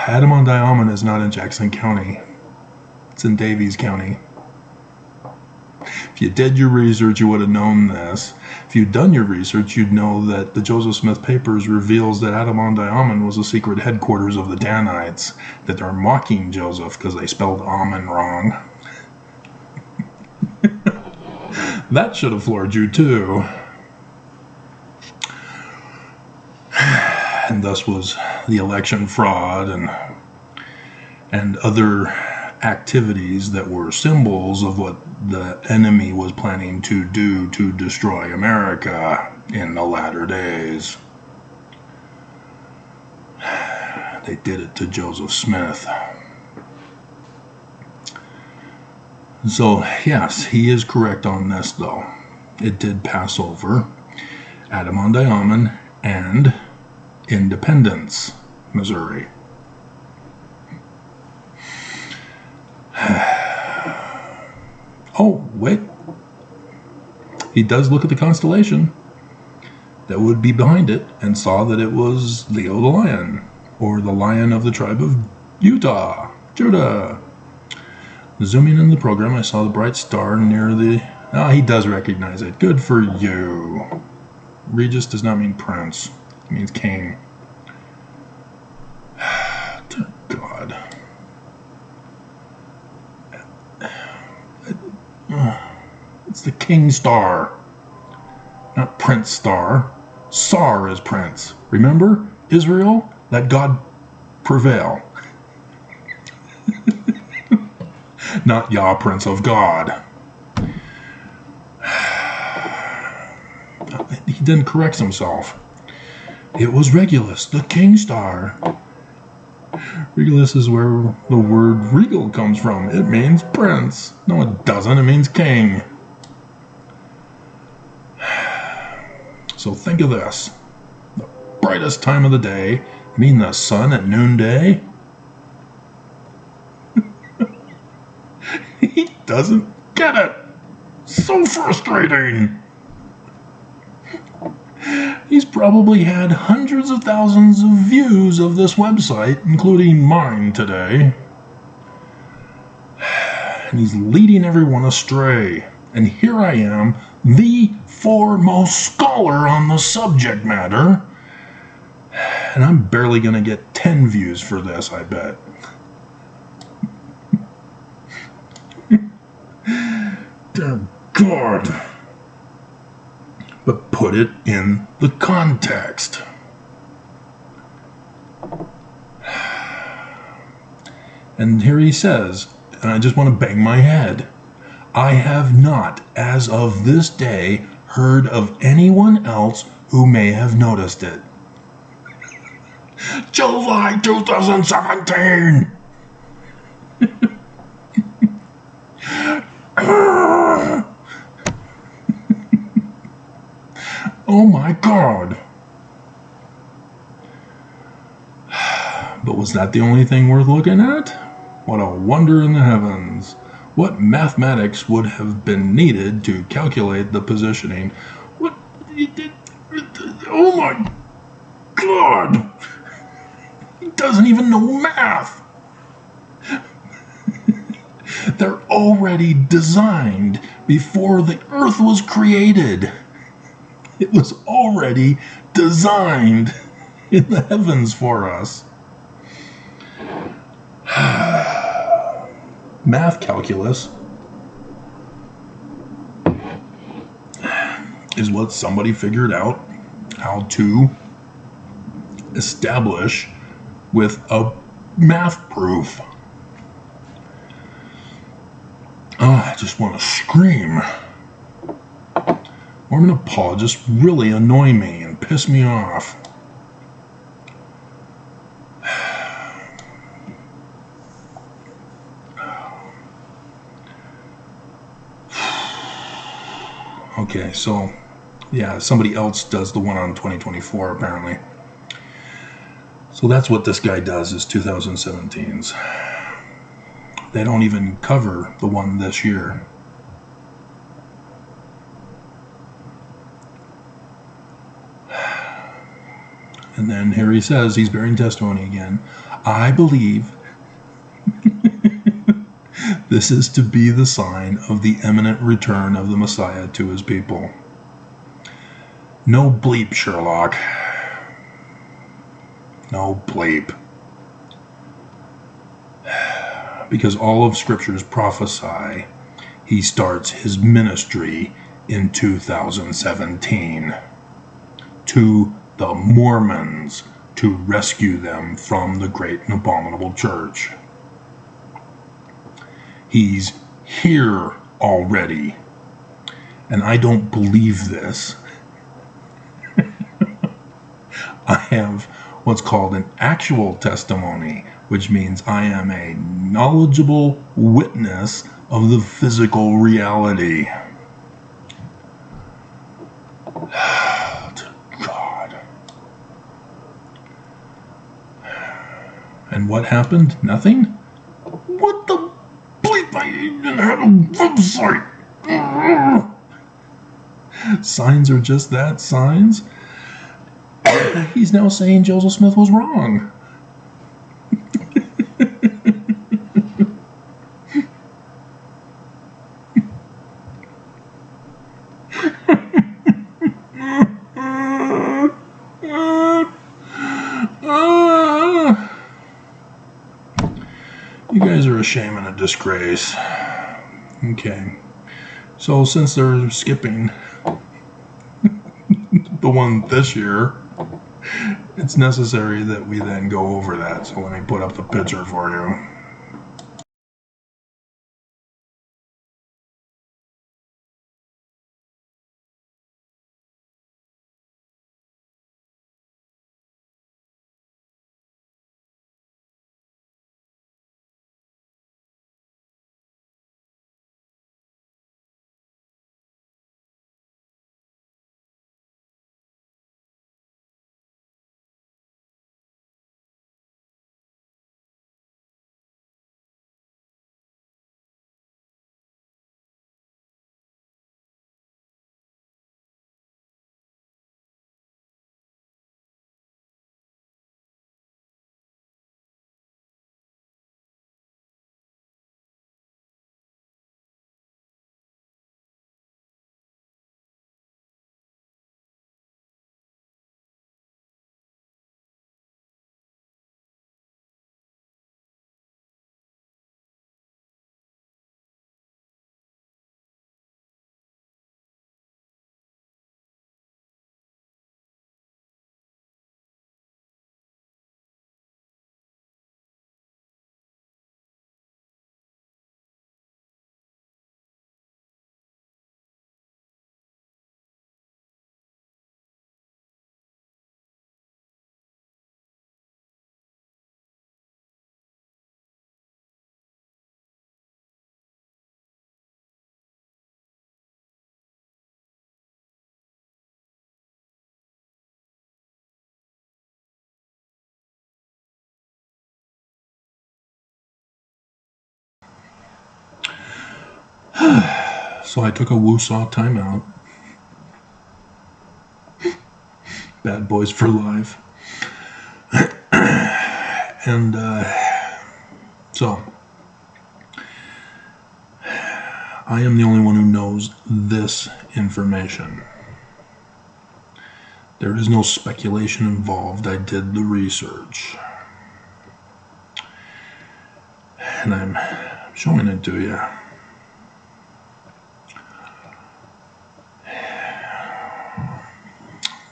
Adam is not in Jackson County. It's in Davies County. If you did your research, you would have known this. If you'd done your research, you'd know that the Joseph Smith Papers reveals that Adam was the secret headquarters of the Danites, that they're mocking Joseph because they spelled Ammon wrong. That should have floored you too. And thus was the election fraud and other activities that were symbols of what the enemy was planning to do to destroy America in the latter days. They did it to Joseph Smith. So, yes, he is correct on this, though. It did pass over Adam and Independence, Missouri. Oh, wait. He does look at the constellation that would be behind it and saw that it was Leo the Lion, or the Lion of the tribe of Judah. Zooming in the program, I saw the bright star near the... he does recognize it. Good for you. Regis does not mean prince. It means king. Dear God. It's the king star, not prince star. Sar is prince. Remember? Israel, let God prevail. Not Yah, prince of God. He then corrects himself. It was Regulus, the king star. Regulus is where the word regal comes from. It means prince. No, it doesn't. It means king. So think of this. The brightest time of the day, mean the sun at noonday? He doesn't get it. So frustrating. He's probably had hundreds of thousands of views of this website, including mine today. And he's leading everyone astray. And here I am, the foremost scholar on the subject matter. And I'm barely going to get 10 views for this, I bet. Dear God. But put it in the context. And here he says, and I just want to bang my head, I have not, as of this day, heard of anyone else who may have noticed it. July 2017! Oh my God. But was that the only thing worth looking at? What a wonder in the heavens! What mathematics would have been needed to calculate the positioning? What? Oh my God! He doesn't even know math! They're already designed before the earth was created. It was already designed in the heavens for us. Math calculus is what somebody figured out how to establish with a math proof. I just want to scream. Mormon apologists really annoy me and piss me off. Okay, so yeah, somebody else does the one on 2024 apparently. So that's what this guy does, is 2017s. They don't even cover the one this year. And then here he says, he's bearing testimony again. I believe this is to be the sign of the imminent return of the Messiah to his people. No bleep, Sherlock. No bleep. Because all of Scriptures prophesy he starts his ministry in 2017 to the Mormons to rescue them from the great and abominable church. He's here already. And I don't believe this. I have what's called an actual testimony, which means I am a knowledgeable witness of the physical reality. God. And what happened? Nothing? What the bleep? I even had a website. Signs are just that, signs. He's now saying Joseph Smith was wrong. You guys are a shame and a disgrace. Okay. So since they're skipping the one this year, it's necessary that we then go over that. So let me put up the picture for you. So I took a woo-saw timeout. Bad boys for life. And so I am the only one who knows this information. There is no speculation involved. I did the research. And I'm showing it to you.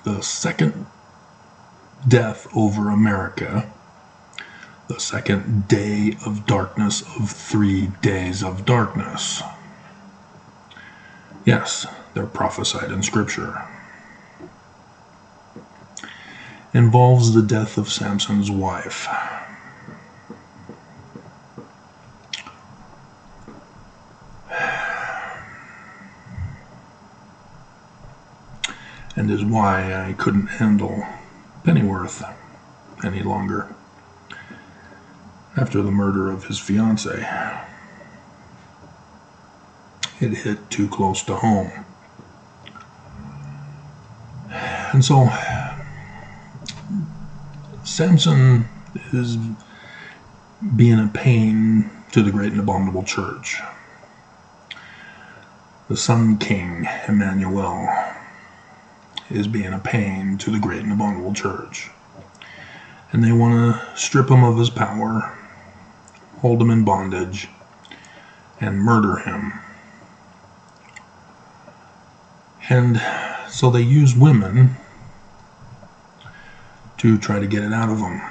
The second death over America, the second day of darkness of 3 days of darkness. Yes, they're prophesied in Scripture. Involves the death of Samson's wife. And is why I couldn't handle Pennyworth any longer after the murder of his fiancée. It hit too close to home. And so Samson is being a pain to the great and abominable church. The Sun King, Emmanuel, is being a pain to the great and abominable church. And they want to strip him of his power, hold him in bondage, and murder him. And so they use women to try to get it out of him.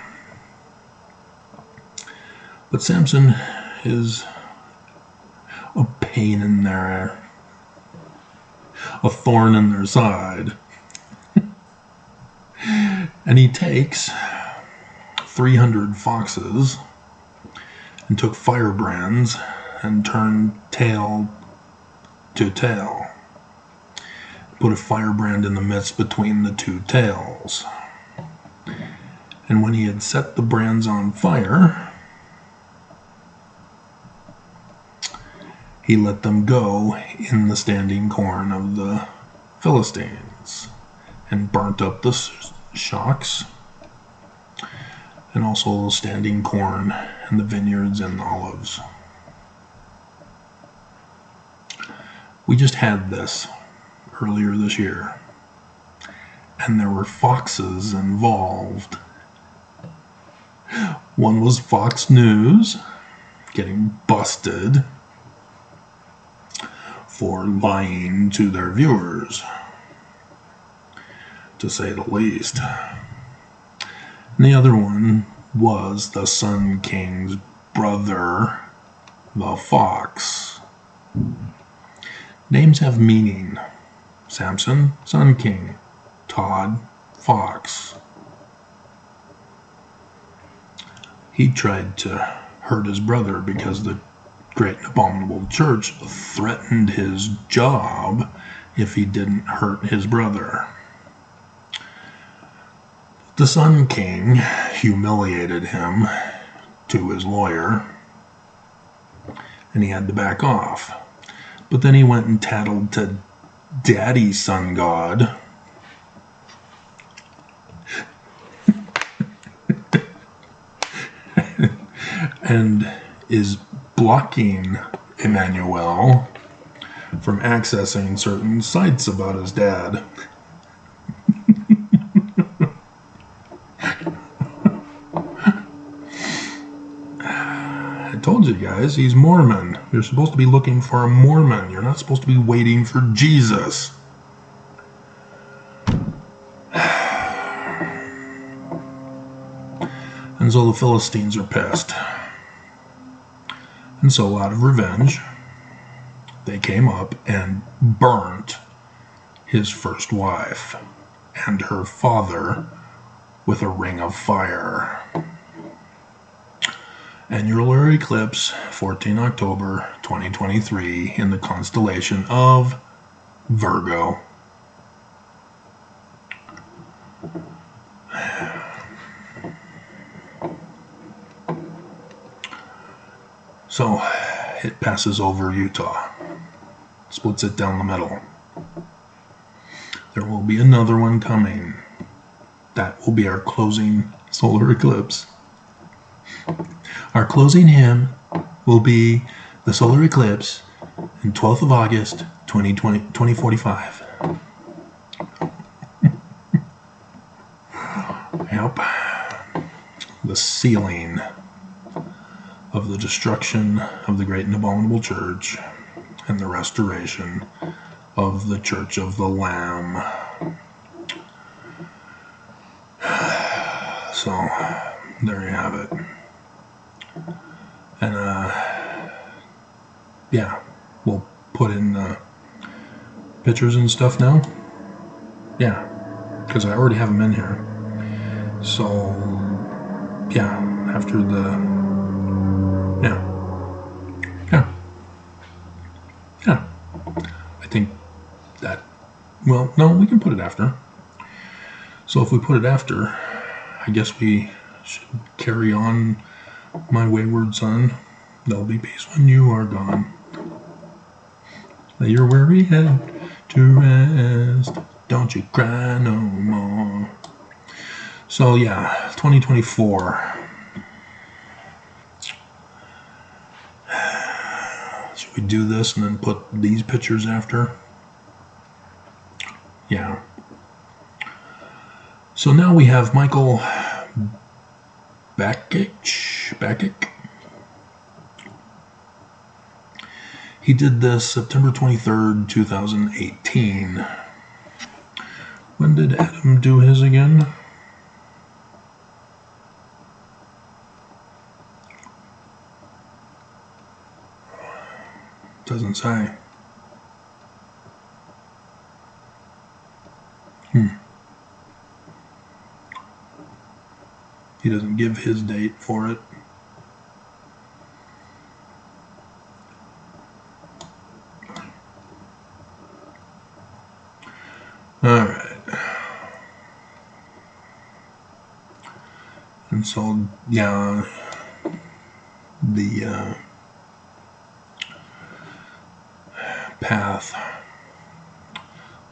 But Samson is a pain in their, a thorn in their side. And he takes 300 foxes and took firebrands and turned tail to tail. Put a firebrand in the midst between the two tails. And when he had set the brands on fire, he let them go in the standing corn of the Philistines and burnt up the shocks and also the standing corn and the vineyards and olives. We just had this earlier this year, and there were foxes involved. One was Fox News getting busted for lying to their viewers, to say the least. And the other one was the Sun King's brother, the Fox. Names have meaning. Samson, Sun King. Todd, Fox. He tried to hurt his brother because the great and abominable church threatened his job if he didn't hurt his brother. The Sun King humiliated him to his lawyer, and he had to back off. But then he went and tattled to Daddy Sun God, and is blocking Emmanuel from accessing certain sites about his dad. I told you guys, he's Mormon. You're supposed to be looking for a Mormon. You're not supposed to be waiting for Jesus. And so the Philistines are pissed. And so out of revenge, they came up and burnt his first wife and her father with a ring of fire. Annular eclipse, 14 October 2023, in the constellation of Virgo. So it passes over Utah. splits it down the middle. There will be another one coming. That will be our closing solar eclipse. Our closing hymn will be the solar eclipse in 12th of August, 2045. Yep. The sealing of the destruction of the great and abominable church and the restoration of the Church of the Lamb. So, there you have it. And, yeah, we'll put in pictures and stuff now. Yeah, because I already have them in here. So, yeah, after the... Yeah. I think that... Well, no, we can put it after. So if we put it after, I guess we should carry on. My wayward son, there'll be peace when you are gone. Lay your weary head to rest. Don't you cry no more. So yeah, 2024. Should we do this and then put these pictures after? Yeah. So now we have Michael Bakic. He did this September 23rd, 2018. When did Adam do his again? Doesn't say. He doesn't give his date for it. All right. And so, yeah, the path.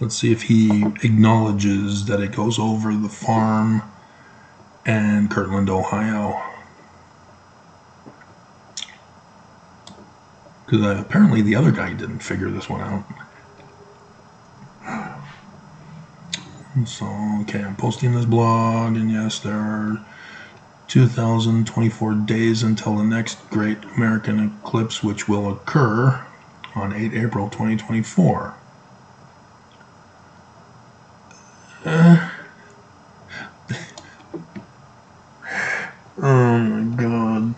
Let's see if he acknowledges that it goes over the farm and Kirtland, Ohio. Because apparently the other guy didn't figure this one out. And so, okay, I'm posting this blog, and yes, there are 2,024 days until the next great American eclipse, which will occur on 8 April 2024. Oh my God.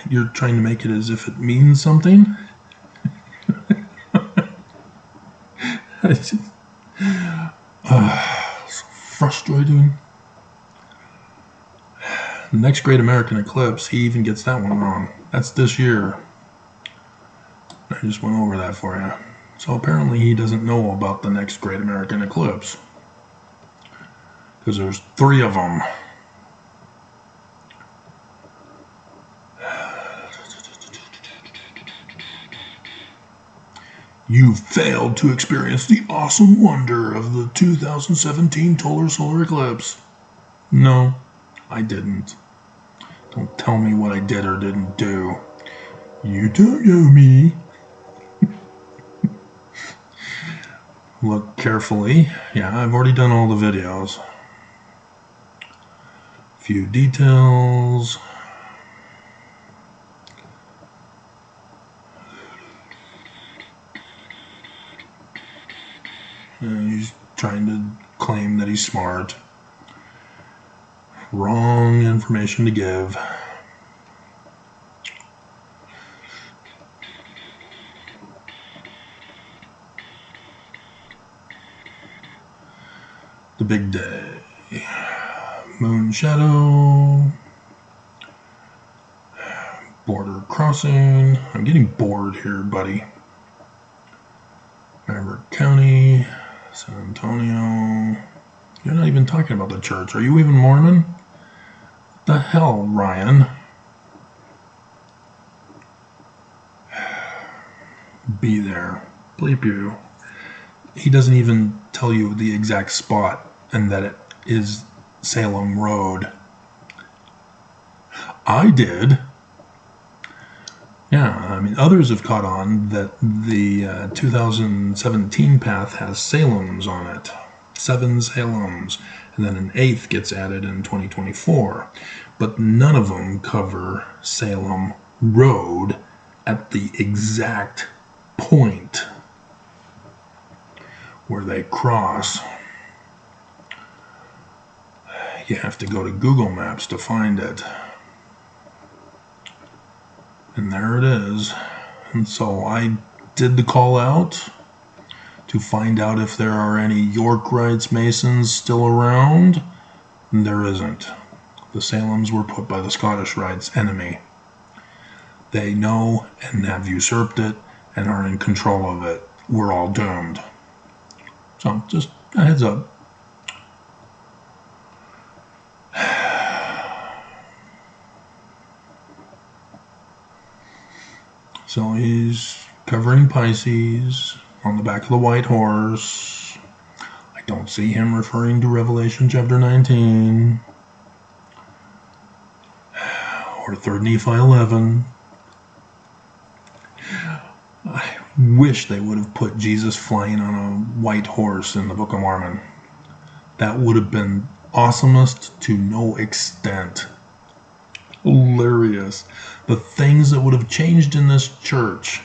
You're trying to make it as if it means something? It's just, so frustrating. The next great American eclipse, he even gets that one wrong. That's this year. I just went over that for you. So apparently he doesn't know about the next great American eclipse. Because there's 3 of them. You failed to experience the awesome wonder of the 2017 total solar eclipse. No, I didn't. Don't tell me what I did or didn't do. You don't know me. Look carefully. Yeah, I've already done all the videos. Few details. He's trying to claim that he's smart. Wrong information to give. The big day. Moon shadow. Border crossing. I'm getting bored here, buddy. Maverick County. San Antonio. You're not even talking about the church. Are you even Mormon? the hell, Ryan? Be there. Bleep you. He doesn't even tell you the exact spot and that it is Salem Road. I did. Yeah, I mean, others have caught on that the 2017 path has Salems on it. 7 Salems. And then an 8th gets added in 2024. But none of them cover Salem Road at the exact point where they cross. You have to go to Google Maps to find it. And there it is. And so I did the call out to find out if there are any York Rites Masons still around. And there isn't. The Salems were put by the Scottish Rites enemy. They know and have usurped it and are in control of it. We're all doomed. So just a heads up. So he's covering Pisces on the back of the white horse. I don't see him referring to Revelation chapter 19 or 3 Nephi 11. I wish they would have put Jesus flying on a white horse in the Book of Mormon. That would have been awesomest to no extent. Hilarious. The things that would have changed in this church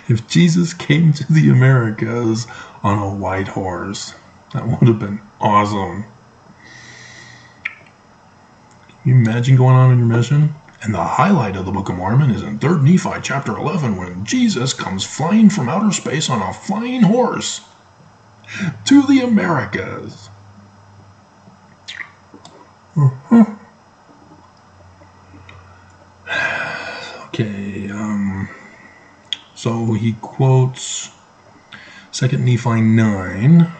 if Jesus came to the Americas on a white horse. That would have been awesome. Can you imagine going on your mission? And the highlight of the Book of Mormon is in 3 Nephi chapter 11 when Jesus comes flying from outer space on a flying horse to the Americas. Okay, so he quotes 2 Nephi 9,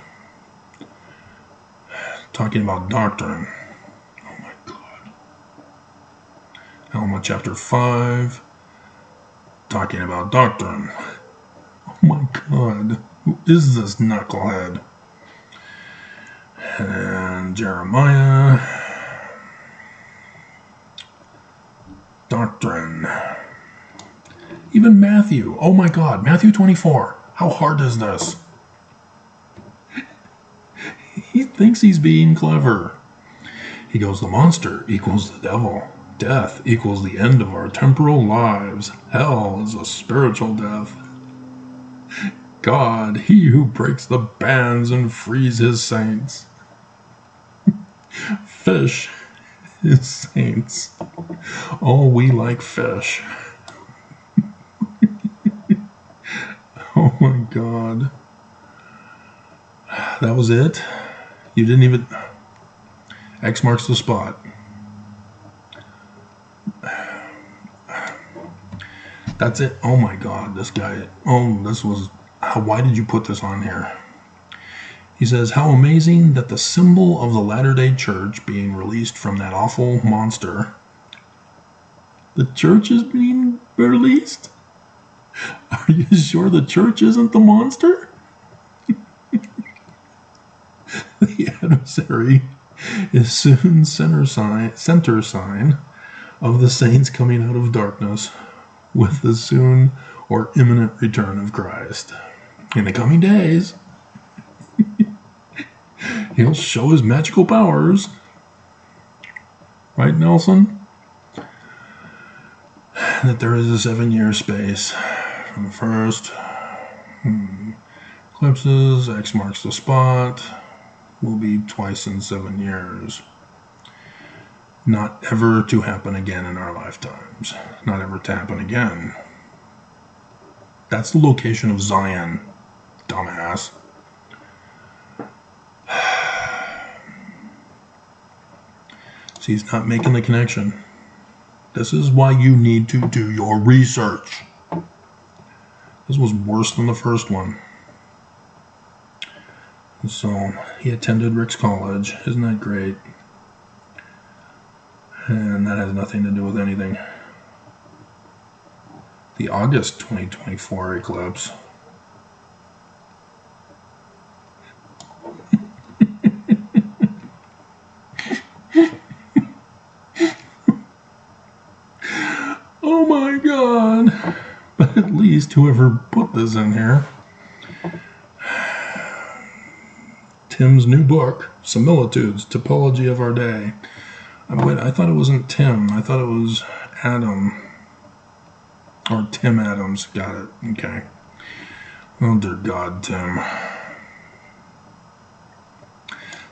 talking about doctrine. Oh my God. Alma chapter 5, talking about doctrine. Oh my God. Who is this knucklehead? And Jeremiah, doctrine. Even Matthew. Oh my God. Matthew 24. How hard is this? He thinks he's being clever. He goes, the monster equals the devil. Death equals the end of our temporal lives. Hell is a spiritual death. God, he who breaks the bands and frees his saints. Fish, his saints. Oh, we like fish. Oh my God. That was it? You didn't even... X marks the spot. That's it. Oh my God, this guy... Oh, this was... Why did you put this on here? He says, how amazing that the symbol of the Latter-day Church being released from that awful monster... The church is being released? Are you sure the church isn't the monster? The adversary is soon center sign of the saints coming out of darkness with the soon or imminent return of Christ. In the coming days, he'll show his magical powers. Right, Nelson? That there is a 7-year space from the first eclipses. X marks the spot. Will be twice in 7 years. Not ever to happen again in our lifetimes. Not ever to happen again. That's the location of Zion, dumbass. See, he's not making the connection. This is why you need to do your research. This was worse than the first one. So, he attended Rick's College. Isn't that great? And that has nothing to do with anything. The August 2024 eclipse. Oh my God. But at least whoever put this in here, Tim's new book, Similitudes, Topology of Our Day. I thought it wasn't Tim. I thought it was Adam. Or Tim Adams. Got it. Okay. Oh, dear God, Tim.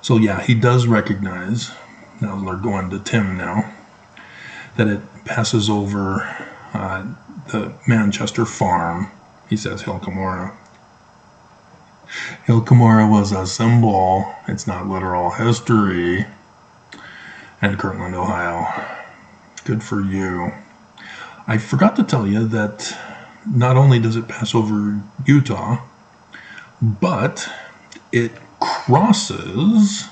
So, yeah, he does recognize, now they're going to Tim now, that it passes over the Manchester farm. He says Hill Cumorah. Hill Cumorah was a symbol. It's not literal history. And Kirtland, Ohio. Good for you. I forgot to tell you that not only does it pass over Utah, but it crosses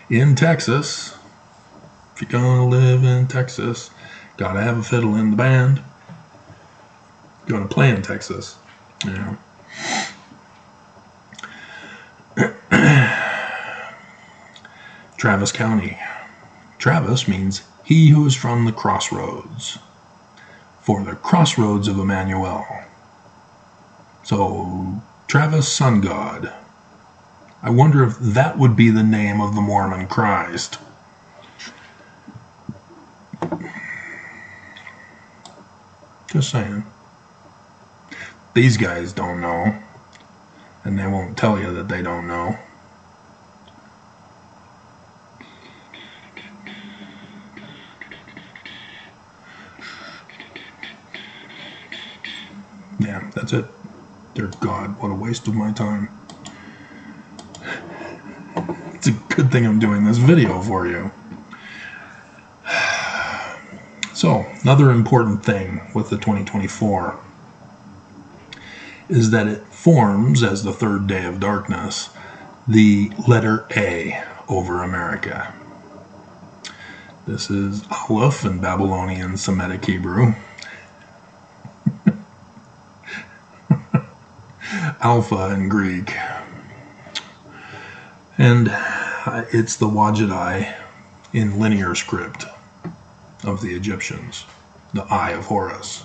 in Texas. If you're gonna live in Texas, gotta have a fiddle in the band. You're gonna play in Texas. Yeah. Travis County. Travis means he who is from the crossroads. For the crossroads of Emmanuel. So, Travis Sun God. I wonder if that would be the name of the Mormon Christ. Just saying. These guys don't know. And they won't tell you that they don't know. Yeah, that's it. Dear God, what a waste of my time. It's a good thing I'm doing this video for you. So, another important thing with the 2024 is that it forms, as the third day of darkness, the letter A over America. This is Aleph in Babylonian Semitic Hebrew. Alpha in Greek. And it's the Wajidai in linear script of the Egyptians, the Eye of Horus,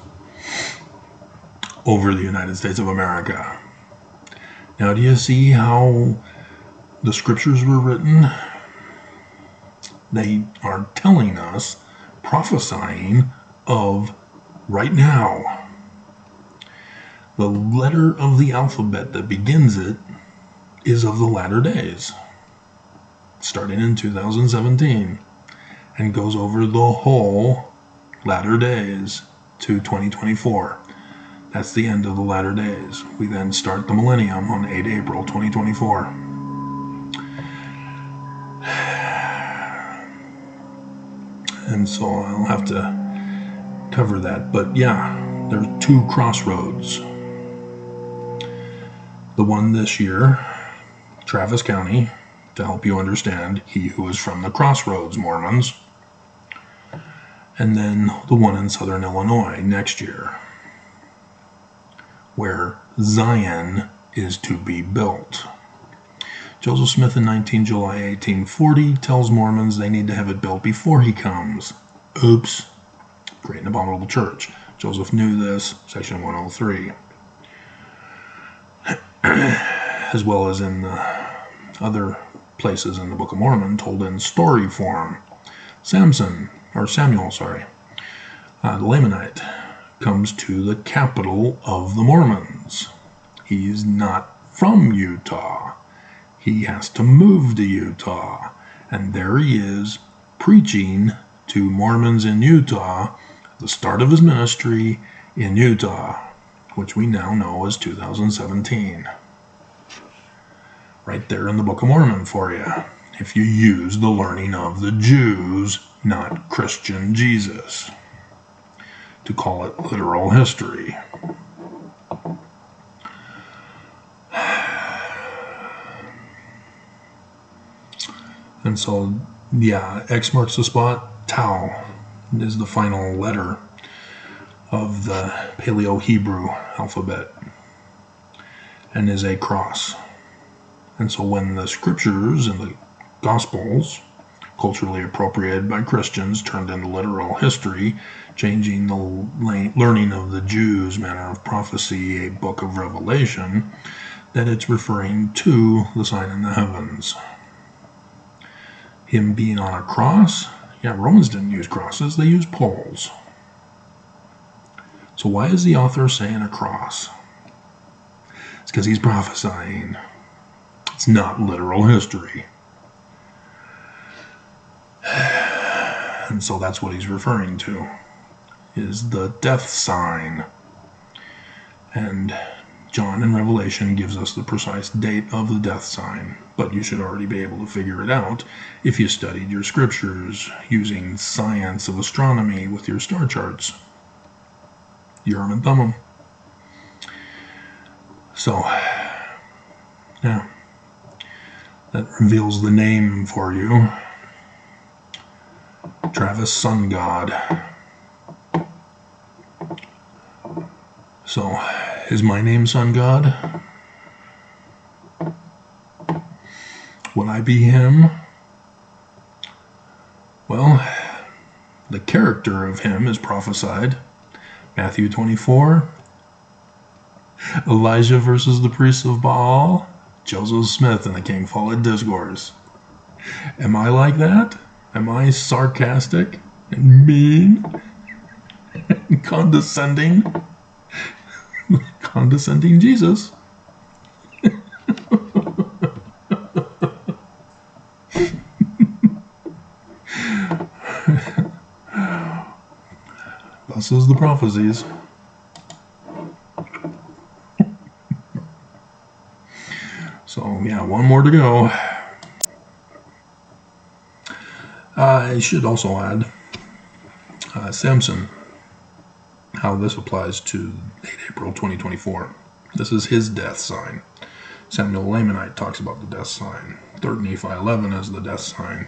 over the United States of America. Now, do you see how the scriptures were written? They are telling us, prophesying of right now. The letter of the alphabet that begins it is of the latter days, starting in 2017, and goes over the whole latter days to 2024. That's the end of the latter days. We then start the millennium on 8 April 2024. And so I'll have to cover that. But yeah, there's two crossroads. The one this year, Travis County, to help you understand, he who is from the crossroads, Mormons. And then the one in southern Illinois next year, where Zion is to be built. Joseph Smith in 19 July 1840 tells Mormons they need to have it built before he comes. Oops. Great and Abominable Church. Joseph knew this, section 103. As well as in other places in the Book of Mormon, told in story form. Samuel, the Lamanite, comes to the capital of the Mormons. He's not from Utah. He has to move to Utah. And there he is preaching to Mormons in Utah, the start of his ministry in Utah, which we now know as 2017. Right there in the Book of Mormon for you, if you use the learning of the Jews, not Christian Jesus, to call it literal history. And so, yeah, X marks the spot. Tau is the final letter of the Paleo-Hebrew alphabet and is a cross. And so when the scriptures and the Gospels, culturally appropriated by Christians, turned into literal history, changing the learning of the Jews' manner of prophecy, a book of Revelation, that it's referring to the sign in the heavens. Him being on a cross? Yeah, Romans didn't use crosses, they used poles. So why is the author saying a cross? It's because he's prophesying. It's not literal history. And so that's what he's referring to, is the death sign. And John in Revelation gives us the precise date of the death sign, but you should already be able to figure it out if you studied your scriptures using science of astronomy with your star charts. Urim and Thummim. So, yeah, that reveals the name for you. Travis Sun God. So, is my name Sun God? Would I be him? Well, the character of him is prophesied. Matthew 24. Elijah versus the priests of Baal. Joseph Smith in the King Follett Discourse. Am I like that? Am I sarcastic and mean and condescending? Condescending Jesus. Thus is the prophecies. So, yeah, one more to go. I should also add Samson, how this applies to 8 April 2024. This is his death sign. Samuel Lamanite talks about the death sign. 3 Nephi 11 is the death sign,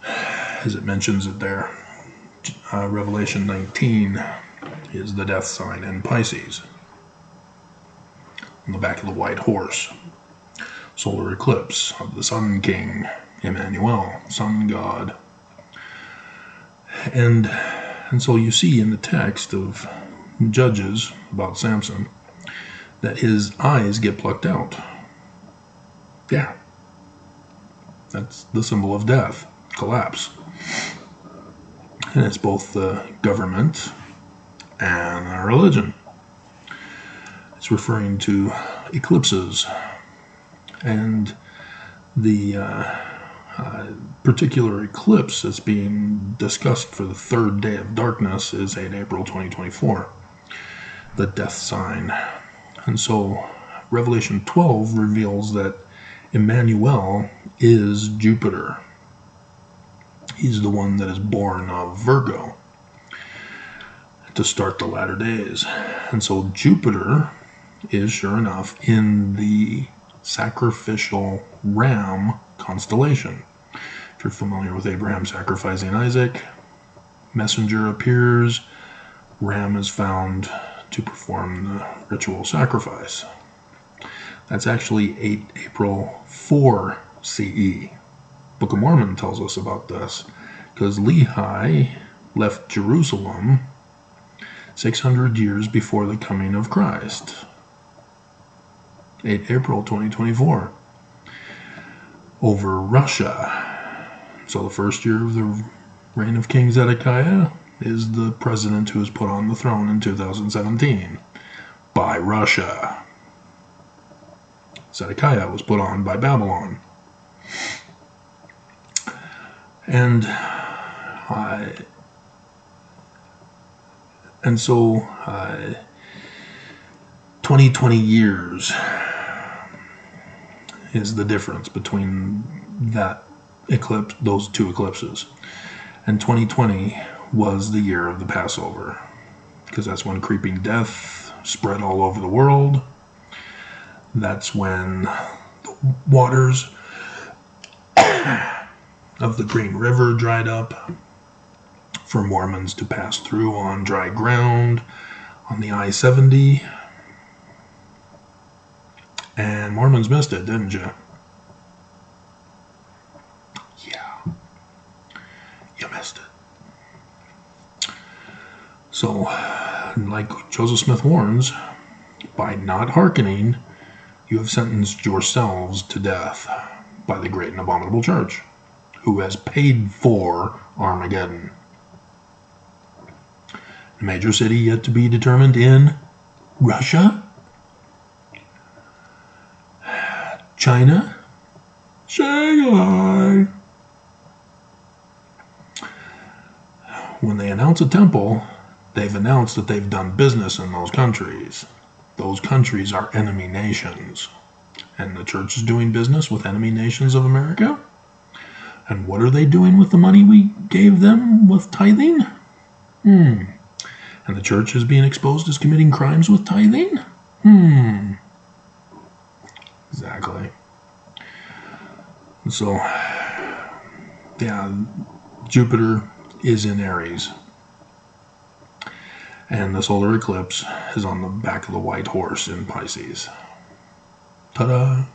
as it mentions it there. Revelation 19 is the death sign in Pisces, on the back of the white horse. Solar eclipse of the Sun King, Emmanuel, Sun God. And so you see in the text of Judges about Samson that his eyes get plucked out. Yeah. That's the symbol of death, collapse. And it's both the government and our religion. It's referring to eclipses. And the particular eclipse that's being discussed for the third day of darkness is 8 April 2024, the death sign. And so Revelation 12 reveals that Emmanuel is Jupiter. He's the one that is born of Virgo to start the latter days. And so Jupiter is, sure enough, in the sacrificial ram constellation. If you're familiar with Abraham sacrificing Isaac, messenger appears, ram is found to perform the ritual sacrifice. That's actually 8 April 4 CE. Book of Mormon tells us about this, because Lehi left Jerusalem 600 years before the coming of Christ. 8 April 2024. Over Russia. So the first year of the reign of King Zedekiah is the president who was put on the throne in 2017 by Russia. Zedekiah was put on by Babylon. And so 20 years is the difference between that eclipse, those two eclipses. And 2020 was the year of the Passover, because that's when creeping death spread all over the world. That's when the waters of the Green River dried up for Mormons to pass through on dry ground on the I-70. And Mormons missed it, didn't you? Yeah, you missed it. So, like Joseph Smith warns, by not hearkening, you have sentenced yourselves to death by the great and abominable church, who has paid for Armageddon. A major city yet to be determined in Russia, China, Shanghai. When they announce a temple, they've announced that they've done business in those countries. Those countries are enemy nations. And the church is doing business with enemy nations of America? And what are they doing with the money we gave them with tithing? And the church is being exposed as committing crimes with tithing? Exactly. So, yeah, Jupiter is in Aries. And the solar eclipse is on the back of the white horse in Pisces. Ta-da!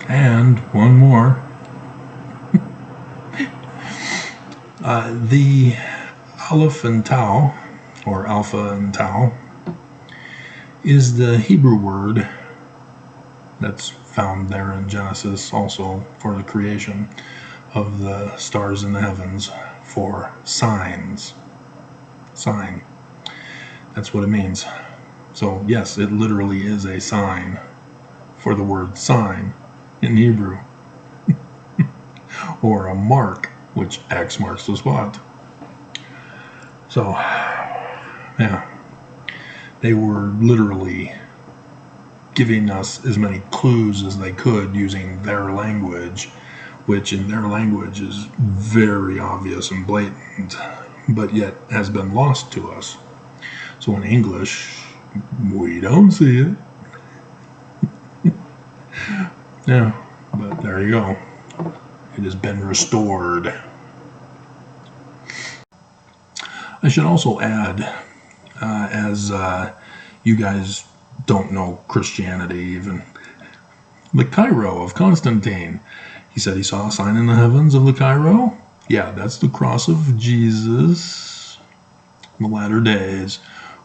And one more. The Aleph and Tau, or Alpha and Tau, is the Hebrew word that's found there in Genesis also for the creation of the stars in the heavens for signs. Sign. That's what it means. So, yes, it literally is a sign for the word sign in Hebrew. Or a mark, which X marks the spot. So, yeah, they were literally giving us as many clues as they could using their language, which in their language is very obvious and blatant, but yet has been lost to us. So in English, we don't see it. Yeah, but there you go. It has been restored. I should also add, as you guys don't know Christianity even, the Cairo of Constantine. He said he saw a sign in the heavens of the Cairo. Yeah, that's the cross of Jesus in the latter days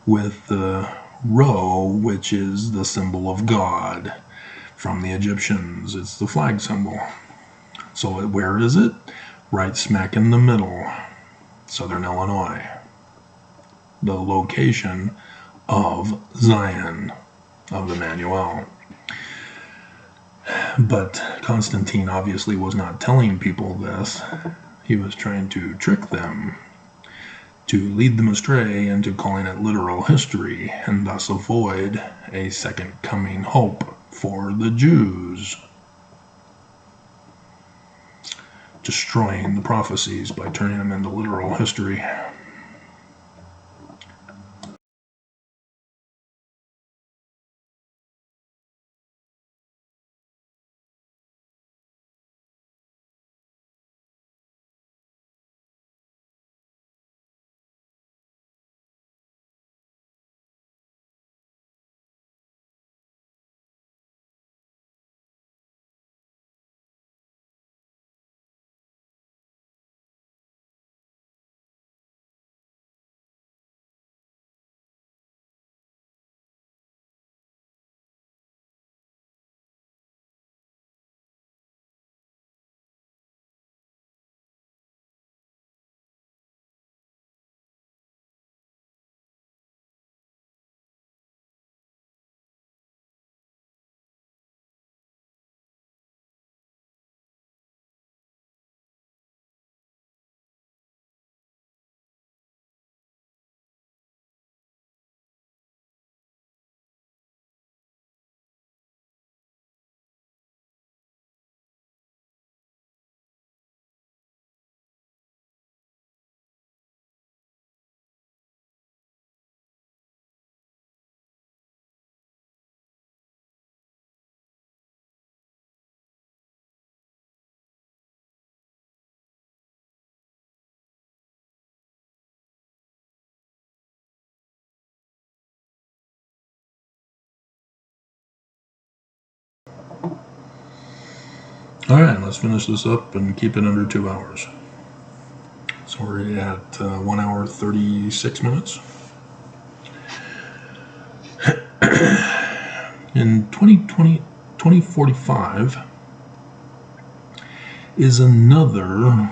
with the roe, which is the symbol of God from the Egyptians. It's the flag symbol. So where is it? Right smack in the middle, southern Illinois. The location of Zion of Emmanuel. But Constantine obviously was not telling people this. He was trying to trick them, to lead them astray into calling it literal history, and thus avoid a second coming hope for the Jews, destroying the prophecies by turning them into literal history. All right, let's finish this up and keep it under 2 hours. So we're at 1 hour 36 minutes. In 2045 is another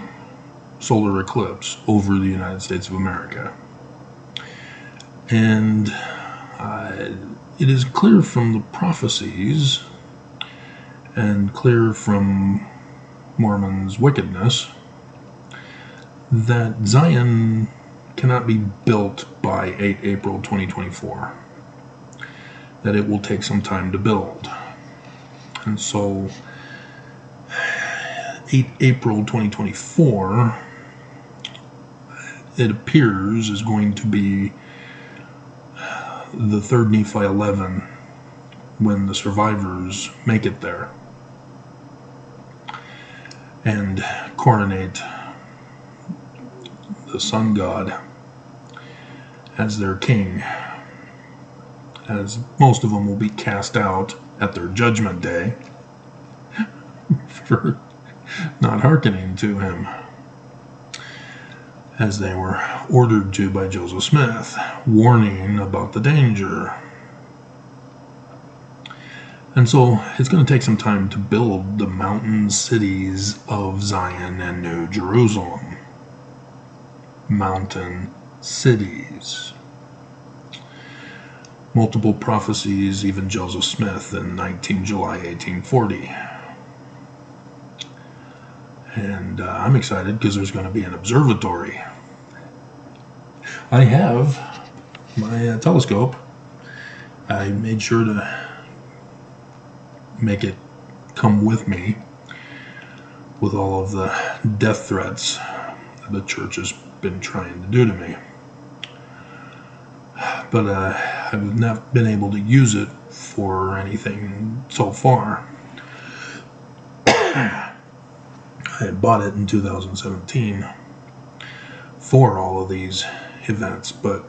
solar eclipse over the United States of America. And it is clear from the prophecies and clear from Mormon's wickedness that Zion cannot be built by 8 April 2024. That it will take some time to build. And so 8 April 2024, it appears, is going to be the 3rd Nephi 11 when the survivors make it there and coronate the sun god as their king, as most of them will be cast out at their judgment day for not hearkening to him, as they were ordered to by Joseph Smith, warning about the danger. And so it's going to take some time to build the mountain cities of Zion and New Jerusalem. Mountain cities. Multiple prophecies, even Joseph Smith in July 1840. And I'm excited because there's going to be an observatory. I have my telescope. I made sure to make it come with me with all of the death threats that the church has been trying to do to me. But I've not been able to use it for anything so far. I had bought it in 2017 for all of these events, but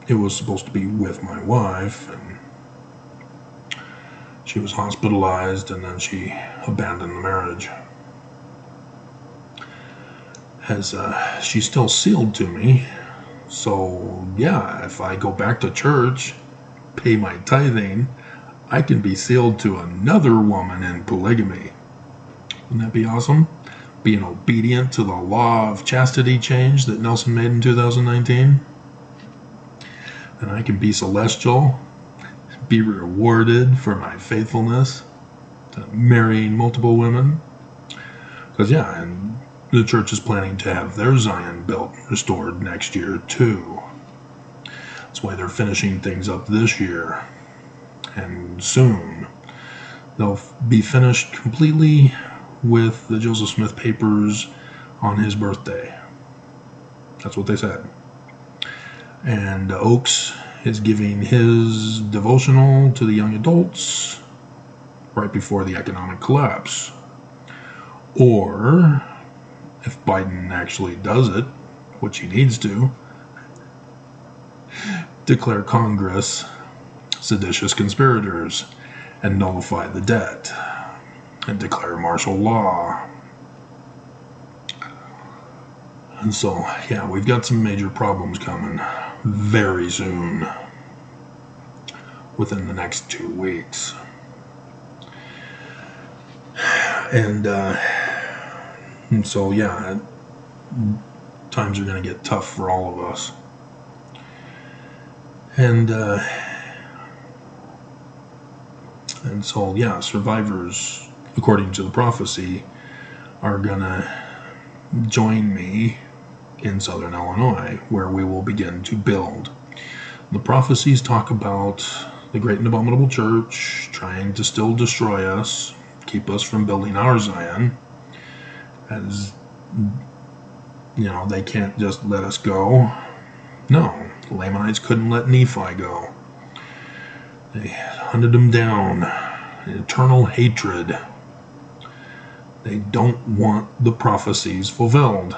it was supposed to be with my wife, and she was hospitalized, and then she abandoned the marriage. As she's still sealed to me, so yeah, if I go back to church, pay my tithing, I can be sealed to another woman in polygamy. Wouldn't that be awesome? Being obedient to the law of chastity change that Nelson made in 2019. And I can be celestial, be rewarded for my faithfulness to marrying multiple women. Because yeah, and the church is planning to have their Zion built, restored next year too. That's why they're finishing things up this year. And soon they'll be finished completely with the Joseph Smith papers on his birthday. That's what they said. And Oaks is giving his devotional to the young adults right before the economic collapse. Or, if Biden actually does it, which he needs to, declare Congress seditious conspirators and nullify the debt and declare martial law. And so, yeah, we've got some major problems coming very soon, within the next 2 weeks. And so, yeah, times are going to get tough for all of us. And so, yeah, survivors, according to the prophecy, are going to join me in southern Illinois, where we will begin to build. The prophecies talk about the great and abominable church trying to still destroy us, keep us from building our Zion, as you know, they can't just let us go. No, the Lamanites couldn't let Nephi go. They hunted him down, eternal hatred. They don't want the prophecies fulfilled.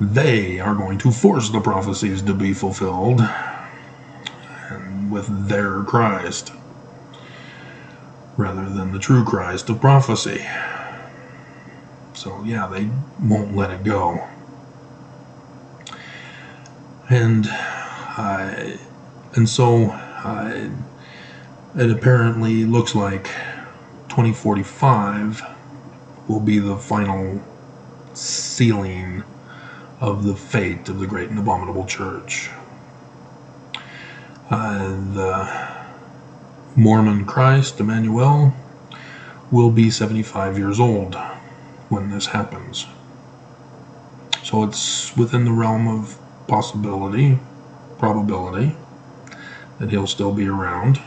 They are going to force the prophecies to be fulfilled, and with their Christ. rather than the true Christ of prophecy. So yeah, they won't let it go. And so it apparently looks like 2045 will be the final sealing of the fate of the great and abominable church. The Mormon Christ, Emmanuel, will be 75 years old when this happens. So it's within the realm of probability that he'll still be around.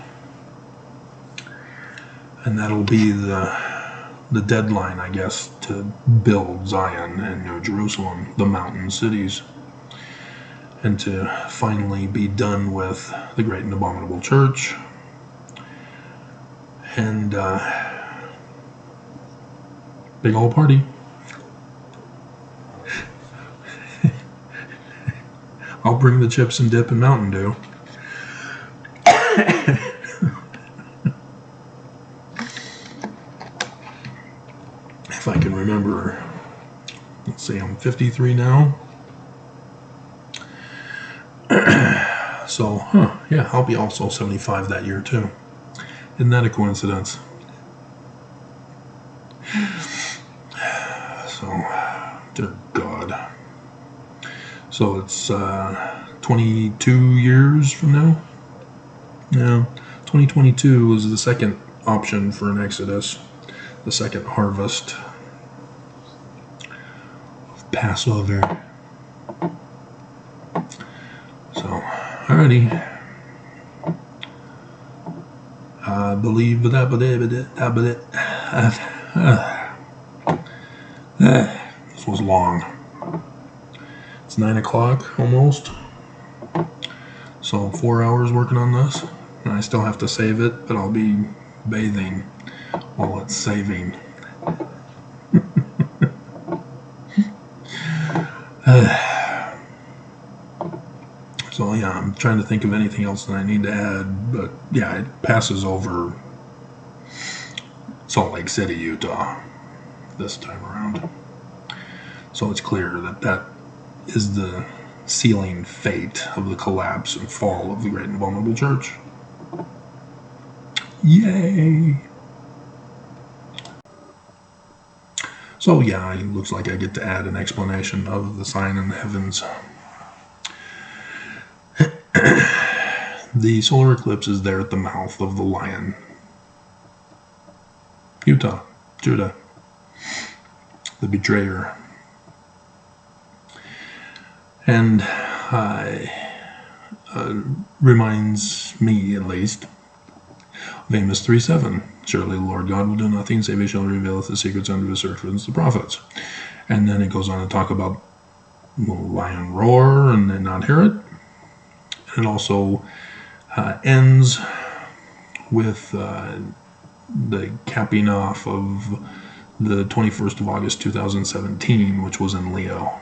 And that'll be the deadline, I guess, to build Zion and New Jerusalem, the mountain cities, and to finally be done with the great and abominable church. And big old party. I'll bring the chips and dip and Mountain Dew. If I can remember, let's see, I'm 53 now. So, yeah, I'll be also 75 that year too. Isn't that a coincidence? So, dear God. So it's 22 years from now? Yeah, 2022 is the second option for an Exodus, the second harvest of Passover. So, alrighty. I believe that, this was long. It's 9 o'clock almost. So 4 hours working on this. And I still have to save it, but I'll be bathing while it's saving. So yeah, I'm trying to think of anything else that I need to add, but yeah, it passes over Salt Lake City, Utah this time around. So it's clear that is the sealing fate of the collapse and fall of the great and abominable church. Yay! So yeah, it looks like I get to add an explanation of the sign in the heavens. The solar eclipse is there at the mouth of the lion. Utah, Judah, the betrayer. And reminds me, at least, of Amos 3:7. Surely the Lord God will do nothing, save he shall reveal the secrets unto his servants, the prophets. And then it goes on to talk about the lion roar and then not hear it. And it also ends with the capping off of the 21st of August 2017, which was in Leo.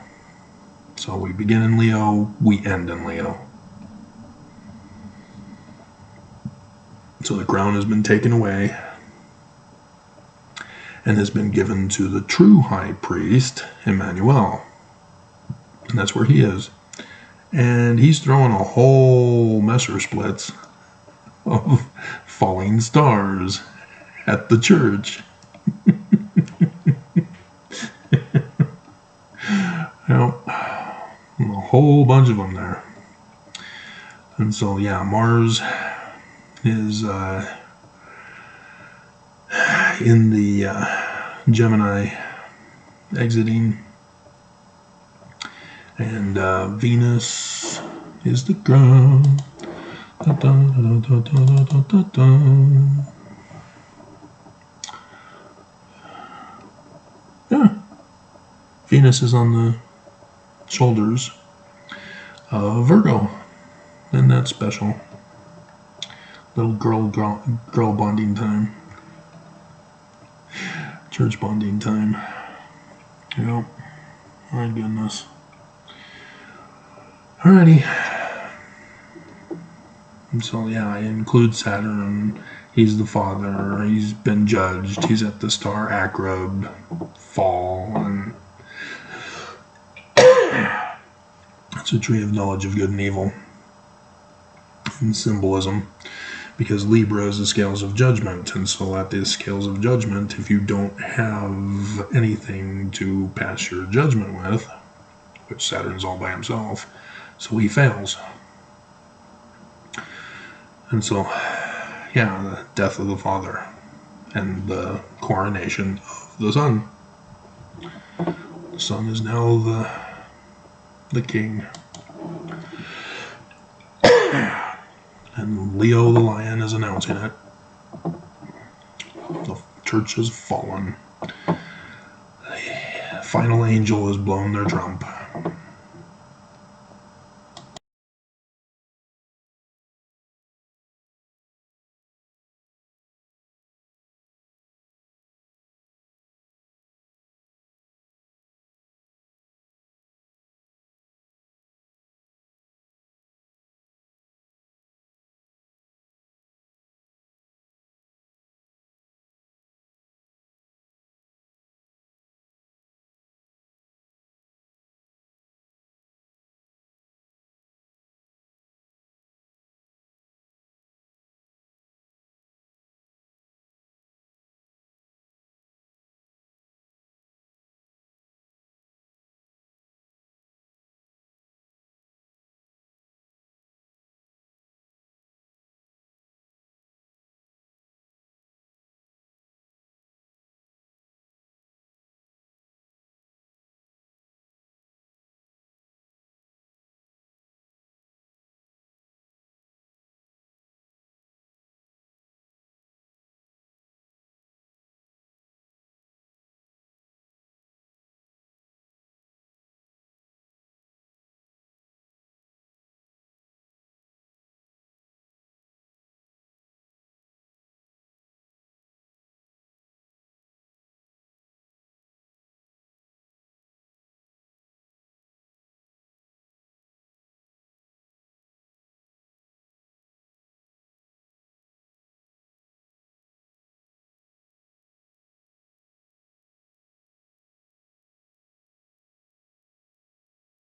So we begin in Leo, we end in Leo. So the crown has been taken away and has been given to the true high priest, Emmanuel. And that's where he is. And he's throwing a whole messer splits of falling stars at the church. Well, a whole bunch of them there. And so, yeah, Mars is in the Gemini exiting. And Venus is the ground. Da, da, da, da, da, da, da, da. Yeah. Venus is on the shoulders of Virgo. Isn't that special? Little girl bonding time. Church bonding time. Yep. My goodness. Alrighty. And so yeah, I include Saturn He's the father. He's been judged. He's at the star Akrab fall, and it's a tree of knowledge of good and evil in symbolism, because Libra is the scales of judgment, and so at the scales of judgment, if you don't have anything to pass your judgment with, which Saturn's all by himself, so he fails. And so, yeah, the death of the father and the coronation of the son. The son is now the king. And Leo the lion is announcing it. The church has fallen. The final angel has blown their trump.